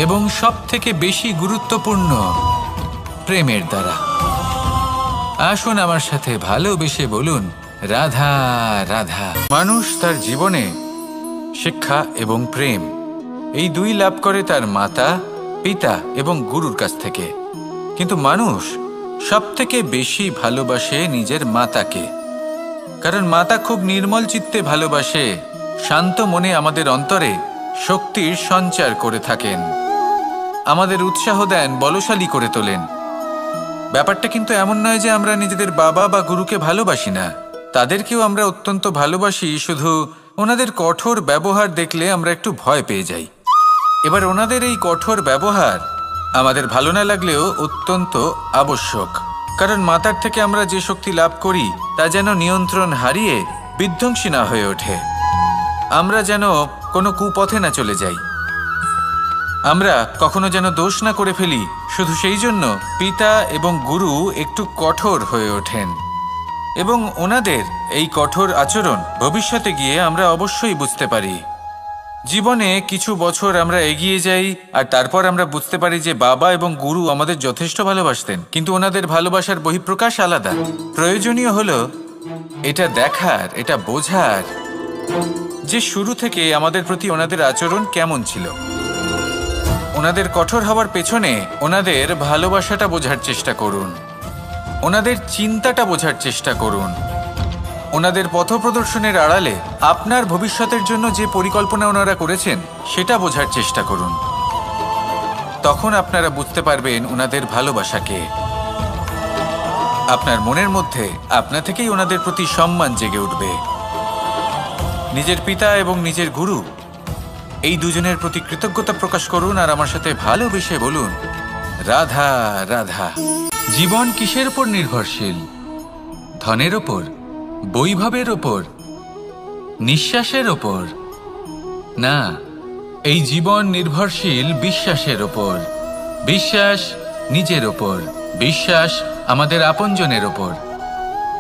A: এবং সবথেকে বেশি গুরুত্বপূর্ণ প্রেমের দ্বারা। আসুন আমার সাথে ভালোবেসে বলুন, রাধা রাধা। মানুষ তার জীবনে শিক্ষা এবং প্রেম এই দুই লাভ করে তার মাতা, পিতা এবং গুরুর কাছ থেকে। কিন্তু মানুষ সবথেকে বেশি ভালোবাসে নিজের মাতাকে, কারণ মাতা খুব নির্মল চিত্তে ভালোবাসে, শান্ত মনে আমাদের অন্তরে শক্তির সঞ্চার করে থাকেন, আমাদের উৎসাহ দেন, বলশালী করে তোলেন। ব্যাপারটা কিন্তু এমন নয় যে আমরা নিজেদের বাবা বা গুরুকে ভালোবাসি না, তাদেরকেও আমরা অত্যন্ত ভালোবাসি, শুধু ওনাদের কঠোর ব্যবহার দেখলে আমরা একটু ভয় পেয়ে যাই। এবার ওনাদের এই কঠোর ব্যবহার আমাদের ভালো না লাগলেও অত্যন্ত আবশ্যক, কারণ মাতার থেকে আমরা যে শক্তি লাভ করি তা যেন নিয়ন্ত্রণ হারিয়ে বিধ্বংসী না হয়ে ওঠে, আমরা যেন কোনো কুপথে না চলে যাই, আমরা কখনো যেন দোষ না করে ফেলি। শুধু সেই জন্য পিতা এবং গুরু একটু কঠোর হয়ে ওঠেন, এবং ওনাদের এই কঠোর আচরণ ভবিষ্যতে গিয়ে আমরা অবশ্যই বুঝতে পারি। জীবনে কিছু বছর আমরা এগিয়ে যাই আর তারপর আমরা বুঝতে পারি যে বাবা এবং গুরু আমাদের যথেষ্ট ভালোবাসতেন, কিন্তু ওনাদের ভালোবাসার বহিঃপ্রকাশ আলাদা। প্রয়োজনীয় হলো এটা দেখার, এটা বোঝার যে শুরু থেকে আমাদের প্রতি ওনাদের আচরণ কেমন ছিল। ওনাদের কঠোর হওয়ার পেছনে ওনাদের ভালোবাসাটা বোঝার চেষ্টা করুন, ওনাদের চিন্তাটা বোঝার চেষ্টা করুন, ওনাদের পথপ্রদর্শনের আড়ালে আপনার ভবিষ্যতের জন্য যে পরিকল্পনা ওনারা করেছেন সেটা বোঝার চেষ্টা করুন। তখন আপনারা বুঝতে পারবেন ওনাদের ভালোবাসাকে। আপনার মনের মধ্যে আপনা থেকেই ওনাদের প্রতি সম্মান জেগে উঠবে। নিজের পিতা এবং নিজের গুরু এই দুজনের প্রতি কৃতজ্ঞতা প্রকাশ করুন আর আমার সাথে ভালোবেসে বলুন, রাধা রাধা। জীবন কিসের উপর নির্ভরশীল? ধনের ওপর, বৈভবের ওপর, নিঃশ্বাসের ওপর? না, এই জীবন নির্ভরশীল বিশ্বাসের ওপর। বিশ্বাস নিজের ওপর, বিশ্বাস আমাদের আপনজনের ওপর।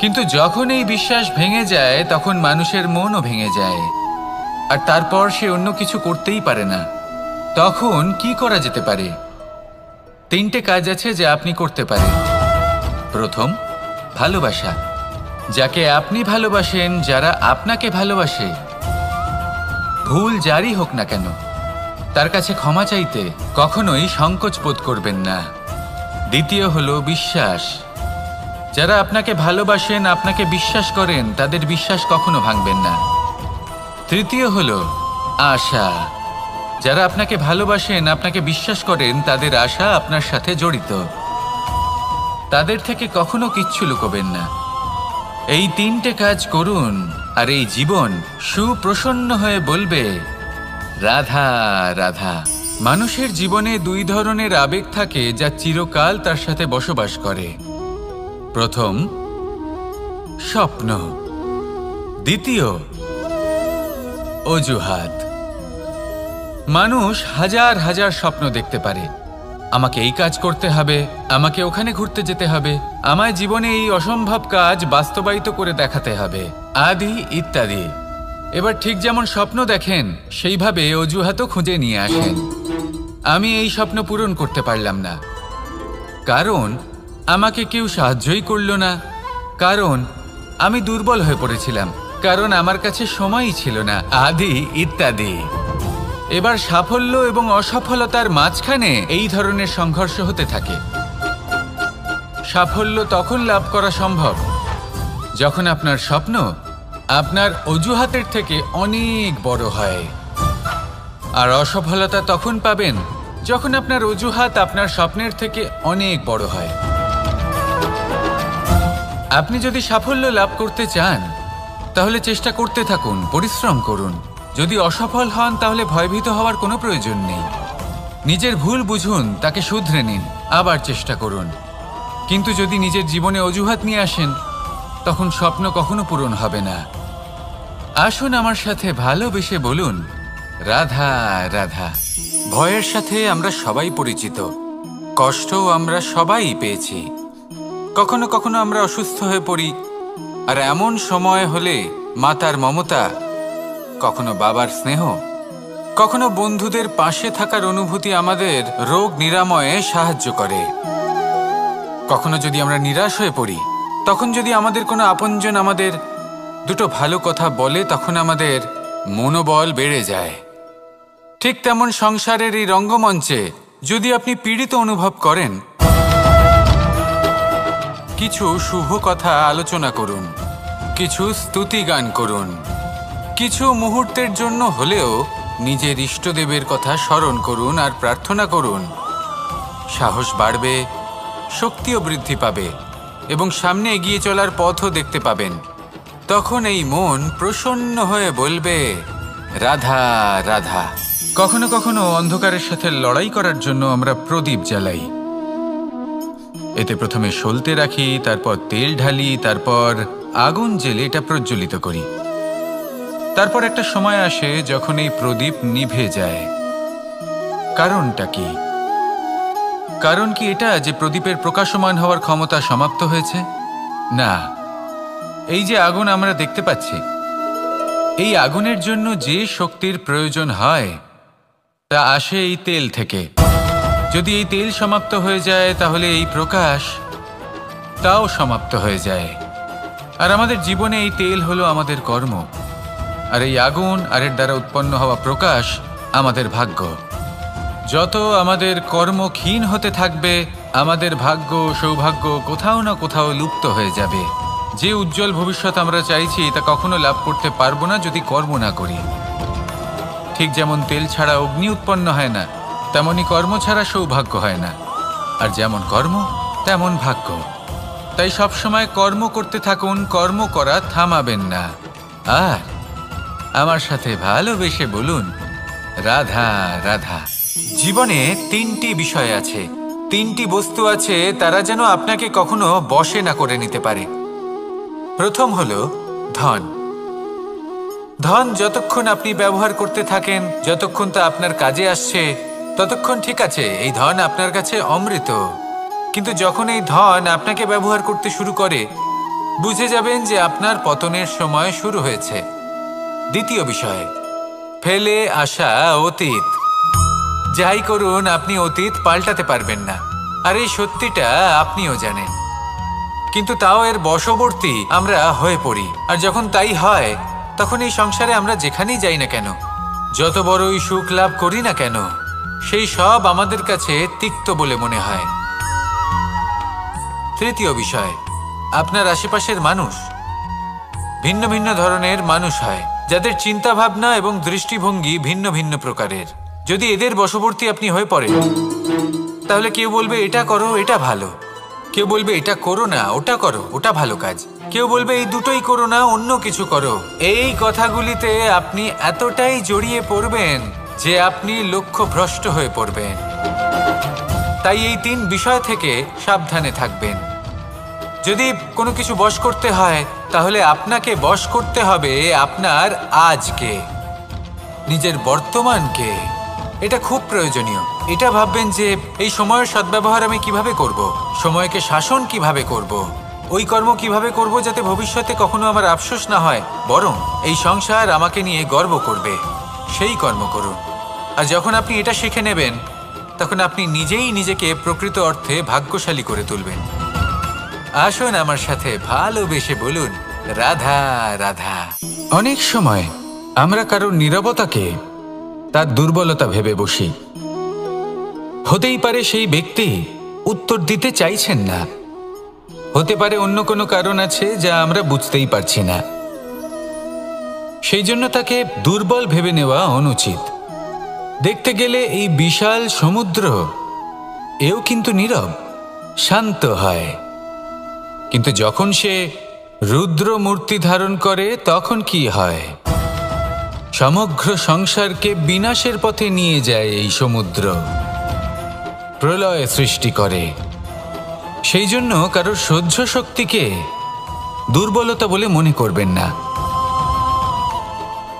A: কিন্তু যখন এই বিশ্বাস ভেঙে যায় তখন মানুষের মনও ভেঙে যায়, আর তারপর সে অন্য কিছু করতেই পারে না। তখন কি করা যেতে পারে? 3টে কাজ আছে যা আপনি করতে পারেন। প্রথম, ভালোবাসা। যাকে আপনি ভালোবাসেন, যারা আপনাকে ভালোবাসে, ভুল যারই হোক না কেন, তার কাছে ক্ষমা চাইতে কখনোই সংকোচ বোধ করবেন না। দ্বিতীয় হলো বিশ্বাস। যারা আপনাকে ভালোবাসেন, আপনাকে বিশ্বাস করেন, তাদের বিশ্বাস কখনো ভাঙবেন না। তৃতীয় হলো আশা। যারা আপনাকে ভালোবাসেন, আপনাকে বিশ্বাস করেন, তাদের আশা আপনার সাথে জড়িত, তাদের থেকে কখনো কিচ্ছু লুকোবেন না। এই 3টে কাজ করুন আর এই জীবন সুপ্রসন্ন হয়ে বলবে, রাধা রাধা। মানুষের জীবনে 2 ধরনের আবেগ থাকে যা চিরকাল তার সাথে বসবাস করে। প্রথম, স্বপ্ন। দ্বিতীয়, অজুহাত। মানুষ হাজার হাজার স্বপ্ন দেখতে পারে। আমাকে এই কাজ করতে হবে, আমাকে ওখানে ঘুরতে যেতে হবে, আমায় জীবনে এই অসম্ভব কাজ বাস্তবায়িত করে দেখাতে হবে, আদি ইত্যাদি। এবার ঠিক যেমন স্বপ্ন দেখেন সেইভাবে অজুহাতও খুঁজে নিয়ে আসেন। আমি এই স্বপ্ন পূরণ করতে পারলাম না, কারণ আমাকে কেউ সাহায্যই করল না, কারণ আমি দুর্বল হয়ে পড়েছিলাম, কারণ আমার কাছে সময়ই ছিল না, আদি ইত্যাদি। এবার সাফল্য এবং অসফলতার মাঝখানে এই ধরনের সংঘর্ষ হতে থাকে। সাফল্য তখন লাভ করা সম্ভব যখন আপনার স্বপ্ন আপনার অজুহাতের থেকে অনেক বড় হয়, আর অসফলতা তখন পাবেন যখন আপনার অজুহাত আপনার স্বপ্নের থেকে অনেক বড় হয়। আপনি যদি সাফল্য লাভ করতে চান তাহলে চেষ্টা করতে থাকুন, পরিশ্রম করুন। যদি অসফল হন তাহলে ভয়ভীত হওয়ার কোনো প্রয়োজন নেই। নিজের ভুল বুঝুন, তাকে শুধরে নিন, আবার চেষ্টা করুন। কিন্তু যদি নিজের জীবনে অজুহাত নিয়ে আসেন তখন স্বপ্ন কখনো পূরণ হবে না। আসুন আমার সাথে ভালোবেসে বলুন, রাধা রাধা। ভয়ের সাথে আমরা সবাই পরিচিত, কষ্টও আমরা সবাই পেয়েছি। কখনো কখনো আমরা অসুস্থ হয়ে পড়ি, আর এমন সময় হলে মাতার মমতা, কখনো বাবার স্নেহ, কখনো বন্ধুদের পাশে থাকার অনুভূতি আমাদের রোগ নিরাময়ে সাহায্য করে। কখনো যদি আমরা নিরাশ হয়ে পড়ি, তখন যদি আমাদের কোনো আপনজন আমাদের দুটো ভালো কথা বলে, তখন আমাদের মনোবল বেড়ে যায়। ঠিক তেমন সংসারের এই রঙ্গমঞ্চে যদি আপনি পীড়িত অনুভব করেন, কিছু শুভ কথা আলোচনা করুন, কিছু স্তুতি গান করুন, কিছু মুহূর্তের জন্য হলেও নিজের ইষ্টদেবের কথা স্মরণ করুন আর প্রার্থনা করুন। সাহস বাড়বে, শক্তিও বৃদ্ধি পাবে এবং সামনে এগিয়ে চলার পথও দেখতে পাবেন। তখন এই মন প্রসন্ন হয়ে বলবে, রাধা রাধা। কখনো কখনো অন্ধকারের সাথে লড়াই করার জন্য আমরা প্রদীপ জ্বালাই। এতে প্রথমে সলতে রাখি, তারপর তেল ঢালি, তারপর আগুন জেলে এটা প্রজ্বলিত করি। তারপর একটা সময় আসে যখন এই প্রদীপ নিভে যায়। কারণটা কি? কারণ কি এটা যে প্রদীপের প্রকাশমান হওয়ার ক্ষমতা সমাপ্ত হয়েছে? না, এই যে আগুন আমরা দেখতে পাচ্ছি, এই আগুনের জন্য যে শক্তির প্রয়োজন হয় তা আসে এই তেল থেকে। যদি এই তেল সমাপ্ত হয়ে যায় তাহলে এই প্রকাশ তাও সমাপ্ত হয়ে যায়। আর আমাদের জীবনে এই তেল হলো আমাদের কর্ম, আর এই আগুন আর এর দ্বারা উৎপন্ন হওয়া প্রকাশ আমাদের ভাগ্য। যত আমাদের কর্ম ক্ষীণ হতে থাকবে, আমাদের ভাগ্য সৌভাগ্য কোথাও না কোথাও লুপ্ত হয়ে যাবে। যে উজ্জ্বল ভবিষ্যৎ আমরা চাইছি তা কখনো লাভ করতে পারবো না যদি কর্ম না করি। ঠিক যেমন তেল ছাড়া অগ্নি উৎপন্ন হয় না, তেমনি কর্ম ছাড়া সৌভাগ্য হয় না। আর যেমন কর্ম তেমন ভাগ্য। তাই সবসময় কর্ম করতে থাকুন, কর্ম করা থামাবেন না। আর আমার সাথে ভালোবেসে বলুন, রাধা রাধা। জীবনে তিনটি বিষয় আছে, তিনটি বস্তু আছে, তারা যেন আপনাকে কখনো বশে না করে নিতে পারে। প্রথম হলো ধন। ধন যতক্ষণ আপনি ব্যবহার করতে থাকেন, যতক্ষণ তা আপনার কাজে আসছে, ততক্ষণ ঠিক আছে, এই ধন আপনার কাছে অমৃত। কিন্তু যখন এই ধন আপনাকে ব্যবহার করতে শুরু করে, বুঝে যাবেন যে আপনার পতনের সময় শুরু হয়েছে। দ্বিতীয় বিষয়, ফেলে আসা অতীত। যাই করুন, আপনি অতীত পাল্টাতে পারবেন না, আর এই সত্যিটা আপনিও জানেন। কিন্তু তাও এর বশবর্তী আমরা হয়ে পড়ি। আর যখন তাই হয়, তখন এই সংসারে আমরা যেখানেই যাই না কেন, যত বড়ই সুখ লাভ করি না কেন, সেই সব আমাদের কাছে তিক্ত বলে মনে হয়। তৃতীয় বিষয়, আপনার আশেপাশের মানুষ ভিন্ন ভিন্ন ধরনের মানুষ হয়, যাদের চিন্তা ভাবনা এবং দৃষ্টিভঙ্গি ভিন্ন ভিন্ন প্রকারের। যদি এদের বশবর্তী আপনি হয়ে পড়েন, তাহলে কেউ বলবে এটা করো, এটা ভালো। কেউ বলবে এটা করো না, ওটা করো, ওটা ভালো কাজ। কেউ বলবে এই দুটোই করো না, অন্য কিছু করো। এই কথাগুলিতে আপনি এতটাই জড়িয়ে পড়বেন যে আপনি লক্ষ্যভ্রষ্ট হয়ে পড়বেন। তাই এই তিন বিষয় থেকে সাবধানে থাকবেন। যদি কোনো কিছু বশ করতে হয়, তাহলে আপনাকে বশ করতে হবে আপনার আজকে, নিজের বর্তমানকে। এটা খুব প্রয়োজনীয়। এটা ভাববেন যে এই সময়ের সদ্ব্যবহার আমি কিভাবে করব, সময়কে শাসন কিভাবে করব, ওই কর্ম কিভাবে করব যাতে ভবিষ্যতে কখনো আমার আফসোস না হয়, বরং এই সংসার আমাকে নিয়ে গর্ব করবে, সেই কর্ম করুন। আর যখন আপনি এটা শিখে নেবেন,
C: তখন আপনি নিজেই নিজেকে প্রকৃত অর্থে ভাগ্যশালী করে তুলবেন। আসুন আমার সাথে ভালোবেসে বলুন, রাধা রাধা।
A: অনেক সময় আমরা কারোর নীরবতাকে তার দুর্বলতা ভেবে বসি। হতেই পারে সেই ব্যক্তি উত্তর দিতে চাইছেন না, হতে পারে অন্য কোনো কারণ আছে যা আমরা বুঝতেই পারছি না। সেই জন্য তাকে দুর্বল ভেবে নেওয়া অনুচিত। দেখতে গেলে এই বিশাল সমুদ্র এও কিন্তু নীরব, শান্ত হয়। কিন্তু যখন সে রুদ্র মূর্তি ধারণ করে তখন কি হয়? সমগ্র সংসারকে বিনাশের পথে নিয়ে যায় এই সমুদ্র, প্রলয় সৃষ্টি করে। সেই জন্য কারোর সহ্য শক্তিকে দুর্বলতা বলে মনে করবেন না।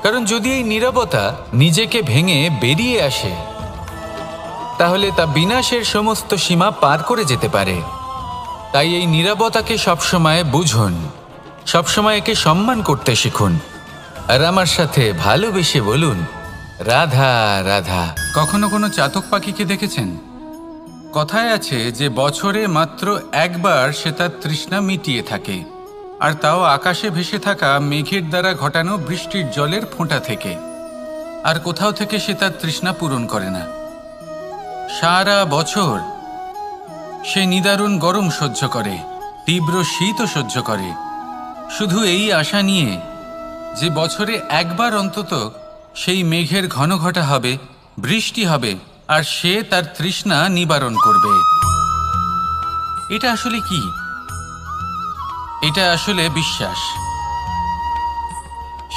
A: কারণ যদি এই নীরবতা নিজেকে ভেঙে বেরিয়ে আসে, তাহলে তা বিনাশের সমস্ত সীমা পার করে যেতে পারে। তাই এই নীরবতাকে সবসময় বুঝুন, সবসময় একে সম্মান করতে শিখুন, আর আমার সাথে ভালোবেসে বলুন, রাধা রাধা। কখনো কোনো চাতক পাখিকে দেখেছেন? কথায় আছে যে বছরে মাত্র একবার সে তার তৃষ্ণা মিটিয়ে থাকে, আর তাও আকাশে ভেসে থাকা মেঘের দ্বারা ঘটানো বৃষ্টির জলের ফোঁটা থেকে। আর কোথাও থেকে সে তার তৃষ্ণা পূরণ করে না। সারা বছর সে নিদারুণ গরম সহ্য করে, তীব্র শীতও সহ্য করে, শুধু এই আশা নিয়ে যে বছরে একবার অন্তত সেই মেঘের ঘন ঘটা হবে, বৃষ্টি হবে, আর সে তার তৃষ্ণা নিবারণ করবে। এটা আসলে কি? এটা আসলে বিশ্বাস।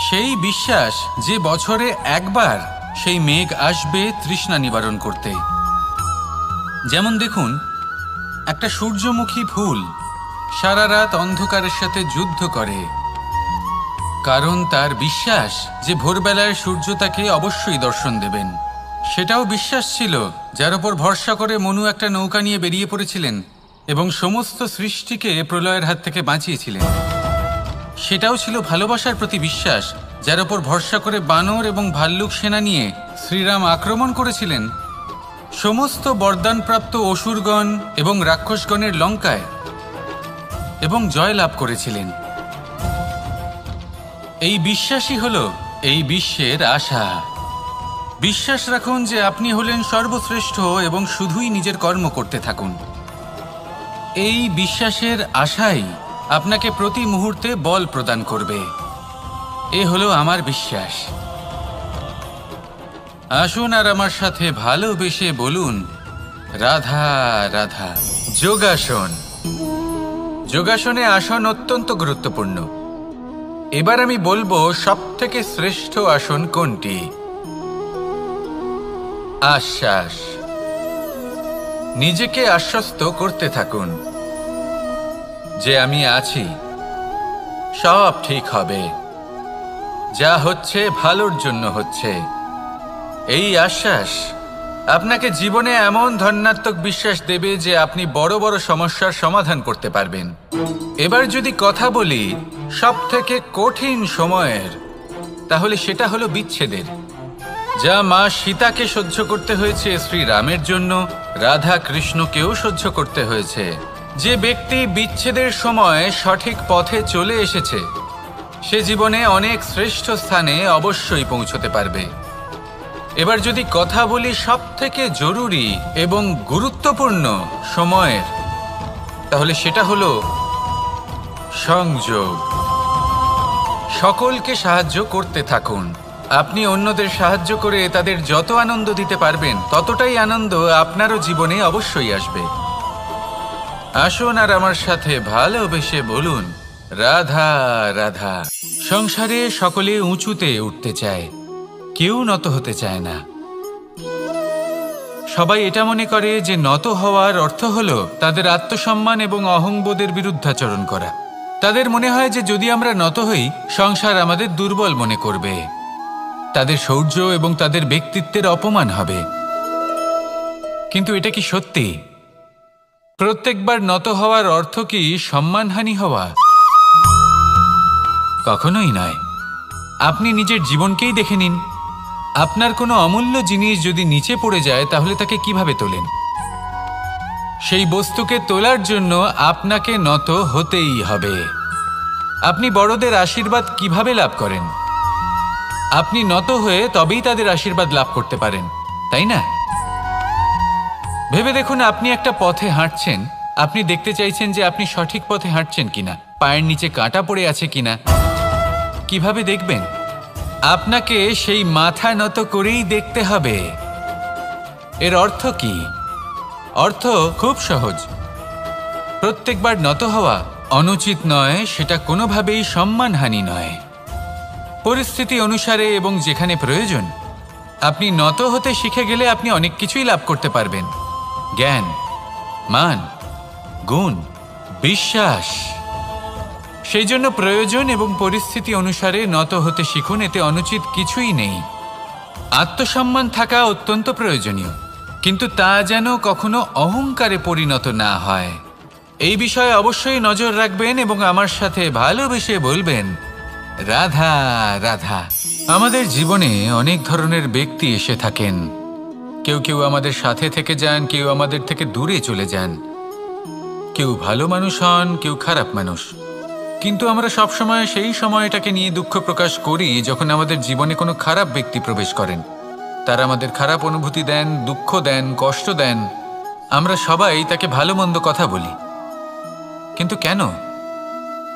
A: সেই বিশ্বাস যে বছরে একবার সেই মেঘ আসবে তৃষ্ণা নিবারণ করতে। যেমন দেখুন, একটা সূর্যমুখী ফুল সারা রাত অন্ধকারের সাথে যুদ্ধ করে, কারণ তার বিশ্বাস যে ভোরবেলায় সূর্য তাকে অবশ্যই দর্শন দেবেন। সেটাও বিশ্বাস ছিল যার উপর ভরসা করে মনু একটা নৌকা নিয়ে বেরিয়ে পড়েছিলেন এবং সমস্ত সৃষ্টিকে প্রলয়ের হাত থেকে বাঁচিয়েছিলেন। সেটাও ছিল ভালোবাসার প্রতি বিশ্বাস, যার উপর ভরসা করে বানর এবং ভাল্লুক সেনা নিয়ে শ্রীরাম আক্রমণ করেছিলেন সমস্ত বরদানপ্রাপ্ত অসুরগণ এবং রাক্ষসগণের লঙ্কায় এবং জয় লাভ করেছিলেন। এই বিশ্বাসই হলো এই বিশ্বের আশা। বিশ্বাস রাখুন যে আপনি হলেন সর্বশ্রেষ্ঠ এবং শুধুই নিজের কর্ম করতে থাকুন। এই বিশ্বাসের আশাই আপনাকে প্রতি মুহূর্তে বল প্রদান করবে। এ হলো আমার বিশ্বাস। আসুন আর আমার সাথে ভালোবেসে বলুন, রাধা রাধা। যোগাসন। যোগাসনে আসন অত্যন্ত গুরুত্বপূর্ণ। এবার আমি বলবো সবথেকে শ্রেষ্ঠ আসন কোনটি। আশ্বাস। নিজেকে আশ্বস্ত করতে থাকুন যে আমি আছি, সব ঠিক হবে, যা হচ্ছে ভালোর জন্য হচ্ছে। এই আশ্বাস আপনাকে জীবনে এমন ধন্যাত্মক বিশ্বাস দেবে যে আপনি বড় বড় সমস্যার সমাধান করতে পারবেন। এবার যদি কথা বলি সবথেকে কঠিন সময়ের, তাহলে সেটা হলো বিচ্ছেদের, যা মা সীতাকে সহ্য করতে হয়েছে শ্রীরামের জন্য, রাধা কৃষ্ণকেও সহ্য করতে হয়েছে। যে ব্যক্তি বিচ্ছেদের সময় সঠিক পথে চলে এসেছে সে জীবনে অনেক শ্রেষ্ঠ স্থানে অবশ্যই পৌঁছতে পারবে। এবার যদি কথা বলি সবথেকে জরুরি এবং গুরুত্বপূর্ণ সময়ের, তাহলে সেটা হলো সংযোগ। সকলকে সাহায্য করতে থাকুন। আপনি অন্যদের সাহায্য করে তাদের যত আনন্দ দিতে পারবেন ততটাই আনন্দ আপনারও জীবনে অবশ্যই আসবে। আসুন আর আমার সাথে ভালোবেসে বলুন, রাধা রাধা। সংসারে সকলে উঁচুতে উঠতে চায়, কেউ নত হতে চায় না। সবাই এটা মনে করে যে নত হওয়ার অর্থ হলো তাদের আত্মসম্মান এবং অহংবোধের বিরুদ্ধাচরণ করা। তাদের মনে হয় যে যদি আমরা নত হই সংসার আমাদের দুর্বল মনে করবে, তাদের শৌর্য এবং তাদের ব্যক্তিত্বের অপমান হবে। কিন্তু এটা কি সত্যি? প্রত্যেকবার নত হওয়ার অর্থ কি সম্মানহানি হওয়া? কখনোই নয়। আপনি নিজের জীবনকেই দেখে নিন।
C: আপনার কোনো অমূল্য জিনিস যদি নিচে পড়ে যায় তাহলে তাকে কিভাবে তোলেন? সেই বস্তুকে তোলার জন্য আপনাকে নত হতেই হবে। আপনি বড়দের আশীর্বাদ কিভাবে লাভ করেন? আপনি নত হয়ে তবেই তাদের আশীর্বাদ লাভ করতে পারেন, তাই না? ভেবে দেখুন, আপনি একটা পথে হাঁটছেন, আপনি দেখতে চাইছেন যে আপনি সঠিক পথে হাঁটছেন কিনা, পায়ের নিচে কাঁটা পড়ে আছে কিনা। কিভাবে দেখবেন? আপনাকে সেই মাথা নত করেই দেখতে হবে। এর অর্থ কি? অর্থ খুব সহজ। প্রত্যেকবার নত হওয়া অনুচিত নয়, সেটা কোনোভাবেই সম্মানহানি নয়। পরিস্থিতি অনুসারে এবং যেখানে প্রয়োজন আপনি নত হতে শিখে গেলে আপনি অনেক কিছুই লাভ করতে পারবেন। জ্ঞান, মান, গুণ, বিশ্বাস। সেই জন্য প্রয়োজন এবং পরিস্থিতি অনুসারে নত হতে শিখুন, এতে অনুচিত কিছুই নেই। আত্মসম্মান থাকা অত্যন্ত প্রয়োজনীয়, কিন্তু তা যেন কখনো অহংকারে পরিণত না হয়। এই বিষয়ে অবশ্যই নজর রাখবেন এবং আমার সাথে ভালোবেসে বলবেন, রাধা রাধা। আমাদের জীবনে অনেক ধরনের ব্যক্তি এসে থাকেন। কেউ কেউ আমাদের সাথে থেকে যান, কেউ আমাদের থেকে দূরে চলে যান। কেউ ভালো মানুষ হন, কেউ খারাপ মানুষ। কিন্তু আমরা সবসময় সেই সময়টাকে নিয়ে দুঃখ প্রকাশ করি যখন আমাদের জীবনে কোনো খারাপ ব্যক্তি প্রবেশ করেন। তারা আমাদের খারাপ অনুভূতি দেন, দুঃখ দেন, কষ্ট দেন। আমরা সবাই তাকে ভালো মন্দ কথা বলি। কিন্তু কেন?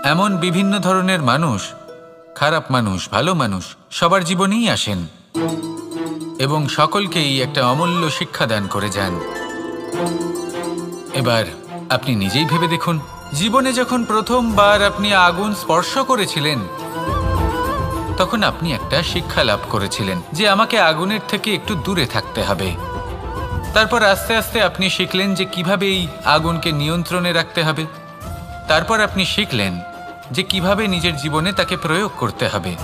C: এমন বিভিন্ন ধরনের মানুষ, খারাপ মানুষ, ভালো মানুষ সবার জীবনেই আসেন এবং সকলকেই একটা অমূল্য শিক্ষা দান করে যান। এবার আপনি নিজেই ভেবে দেখুন, জীবনে যখন প্রথমবার আপনি আগুন স্পর্শ করেছিলেন তখন আপনি একটা শিক্ষা লাভ করেছিলেন যে আমাকে আগুনের থেকে একটু দূরে থাকতে হবে। তারপর আস্তে আস্তে আপনি শিখলেন যে কিভাবে এই আগুনকে নিয়ন্ত্রণে রাখতে হবে। তারপর আপনি শিখলেন যে কিভাবে নিজের জীবনে তাকে প্রয়োগ করতে হবে,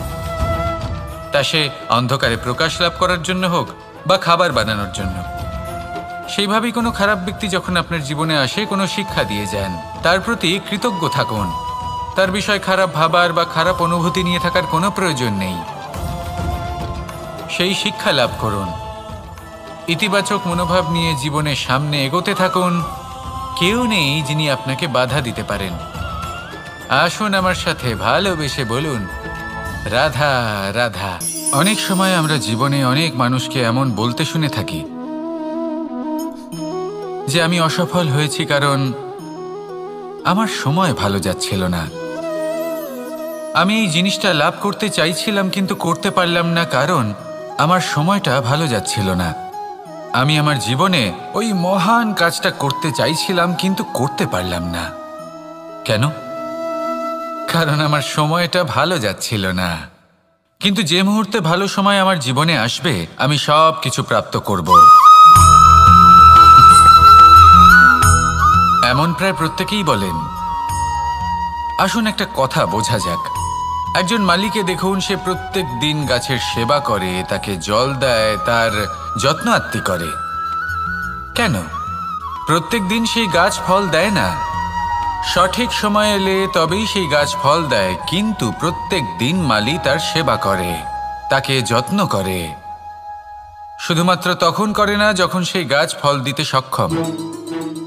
C: তা সে অন্ধকারে প্রকাশ লাভ করার জন্য হোক বা খাবার বানানোর জন্য। সেইভাবেই কোনো খারাপ ব্যক্তি যখন আপনার জীবনে আসে কোনো শিক্ষা দিয়ে যান, তার প্রতি কৃতজ্ঞ থাকুন। তার বিষয় খারাপ ভাবার বা খারাপ অনুভূতি নিয়ে থাকার কোনো প্রয়োজন নেই। সেই শিক্ষা লাভ করুন, ইতিবাচক মনোভাব নিয়ে জীবনের সামনে এগোতে থাকুন। কেউ নেই যিনি আপনাকে বাধা দিতে পারেন। আসুন আমার সাথে ভালোবেসে বলুন, রাধা রাধা। অনেক সময় আমরা জীবনে অনেক মানুষকে এমন বলতে শুনে থাকি যে আমি অসফল হয়েছি কারণ আমার সময় ভালো যাচ্ছিল না। আমি এই জিনিসটা লাভ করতে চাইছিলাম কিন্তু করতে পারলাম না কারণ আমার সময়টা ভালো যাচ্ছিল না। আমি আমার জীবনে ওই মহান কাজটা করতে চাইছিলাম কিন্তু করতে পারলাম না। কেন? কারণ আমার সময়টা ভালো যাচ্ছিল না। কিন্তু যে মুহূর্তে ভালো সময় আমার জীবনে আসবে আমি সব কিছু প্রাপ্ত করব। এমন প্রায় প্রত্যেকেই বলেন। আসুন একটা কথা বোঝা যাক। একজন মালিকে দেখুন, সে প্রত্যেক দিন গাছের সেবা করে, তাকে জল দেয়, তার যত্ন আত্তি করে। কেন? প্রত্যেক দিন সেই গাছ ফল দেয় না। সঠিক সময় এলে তবেই সেই গাছ ফল দেয়, কিন্তু প্রত্যেক দিন মালি তার সেবা করে, তাকে যত্ন করে। শুধুমাত্র তখন করে না যখন সেই গাছ ফল দিতে সক্ষম।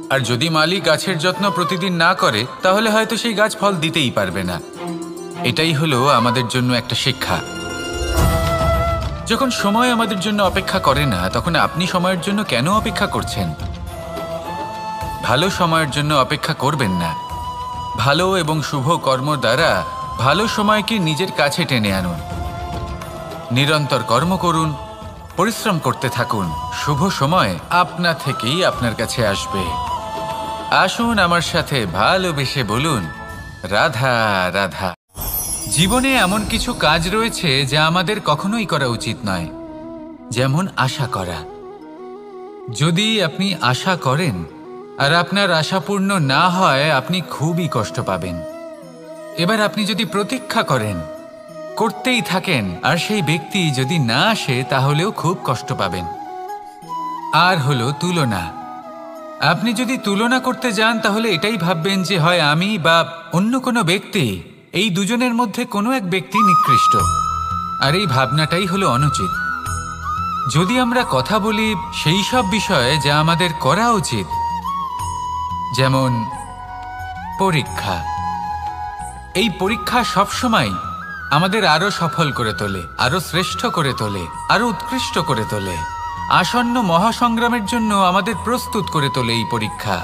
C: আর যদি মালি গাছের যত্ন প্রতিদিন না করে তাহলে হয়তো সেই গাছ ফল দিতেই পারবে না। এটাই হলো আমাদের জন্য একটা শিক্ষা। যখন সময় আমাদের জন্য অপেক্ষা করে না তখন আপনি সময়ের জন্য কেন অপেক্ষা করছেন? ভালো সময়ের জন্য অপেক্ষা করবেন না। ভালো এবং শুভ কর্ম দ্বারা ভালো সময়কে নিজের কাছে টেনে আনুন। নিরন্তর কর্ম করুন, পরিশ্রম করতে থাকুন। শুভ সময় আপনা থেকেই আপনার কাছে আসবে। আসুন আমার সাথে ভালোবেসে বলুন, রাধা রাধা। জীবনে এমন কিছু কাজ রয়েছে যা আমাদের কখনোই করা উচিত নয়, যেমন আশা করা। যদি আপনি আশা করেন আর আপনার আশা পূর্ণ না হয় আপনি খুবই কষ্ট পাবেন। এবার আপনি যদি প্রতীক্ষা করেন, করতেই থাকেন, আর সেই ব্যক্তি যদি না আসে তাহলেও খুব কষ্ট পাবেন। আর হলো তুলনা। আপনি যদি তুলনা করতে যান তাহলে এটাই ভাববেন যে হয় আমি বা অন্য কোনো ব্যক্তি, এই দুজনের মধ্যে কোনো এক ব্যক্তি নিকৃষ্ট। আর এই ভাবনাটাই হলো অনুচিত। যদি আমরা কথা বলি সেই সব বিষয়ে যা আমাদের করা উচিত, যেমন পরীক্ষা। এই পরীক্ষা সবসময় আমাদের আরো সফল করে তোলে, আরো শ্রেষ্ঠ করে তোলে, আরো উৎকৃষ্ট করে তোলে। আসন্ন মহাসংগ্রামের জন্য আমাদের প্রস্তুত করে তোলে এই পরীক্ষা।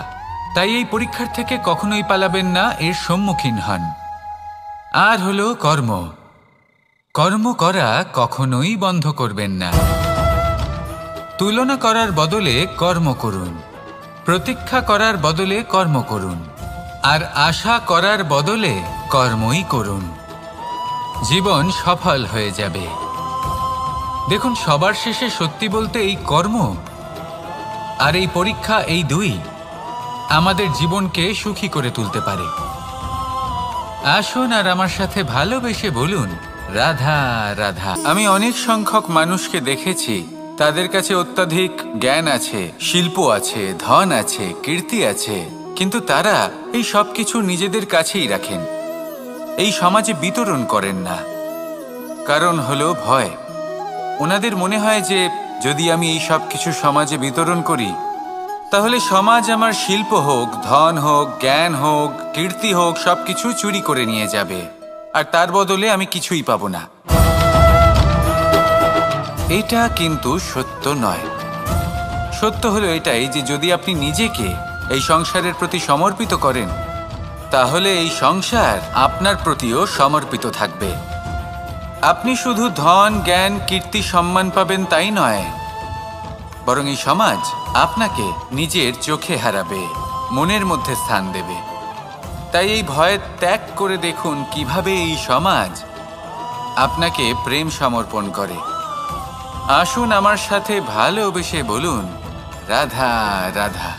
C: তাই এই পরীক্ষার থেকে কখনোই পালাবেন না, এর সম্মুখীন হন। আর হলো কর্ম। কর্ম করা কখনোই বন্ধ করবেন না। তুলনা করার বদলে কর্ম করুন, প্রতীক্ষা করার বদলে কর্ম করুন, আর আশা করার বদলে কর্মই করুন। জীবন সফল হয়ে যাবে। দেখুন, সবার শেষে সত্যি বলতে এই কর্ম আর এই পরীক্ষা, এই দুই আমাদের জীবনকে সুখী করে তুলতে পারে। আসুন আর আমার সাথে ভালোবেসে বলুন, রাধা রাধা। আমি অনেক সংখ্যক মানুষকে দেখেছি, তাদের কাছে অত্যাধিক জ্ঞান আছে, শিল্প আছে, ধন আছে, কীর্তি আছে, কিন্তু তারা এই সব কিছু নিজেদের কাছেই রাখেন, এই সমাজে বিতরণ করেন না। কারণ হলো ভয়। ওনাদের মনে হয় যে যদি আমি এই সব কিছু সমাজে বিতরণ করি, তাহলে সমাজ আমার শিল্প হোক, ধন হোক, জ্ঞান হোক, কীর্তি হোক, সবকিছু চুরি করে নিয়ে যাবে, আর তার বদলে আমি কিছুই পাবো না। এটা কিন্তু সত্য নয়। সত্য হলো এটাই যে যদি আপনি নিজেকে এই সংসারের প্রতি সমর্পিত করেন, তাহলে এই সংসার আপনার প্রতিও সমর্পিত থাকবে। আপনি শুধু ধন, জ্ঞান, কীর্তি, সম্মান পাবেন তাই নয়, বরং এই সমাজ আপনাকে নিজের চোখে হারাবে, মনের মধ্যে স্থান দেবে। তাই এই ভয় ত্যাগ করে দেখুন কিভাবে এই সমাজ আপনাকে প্রেম সমর্পণ করে। আসুন আমার সাথে ভালোবেসে বলুন, রাধা রাধা।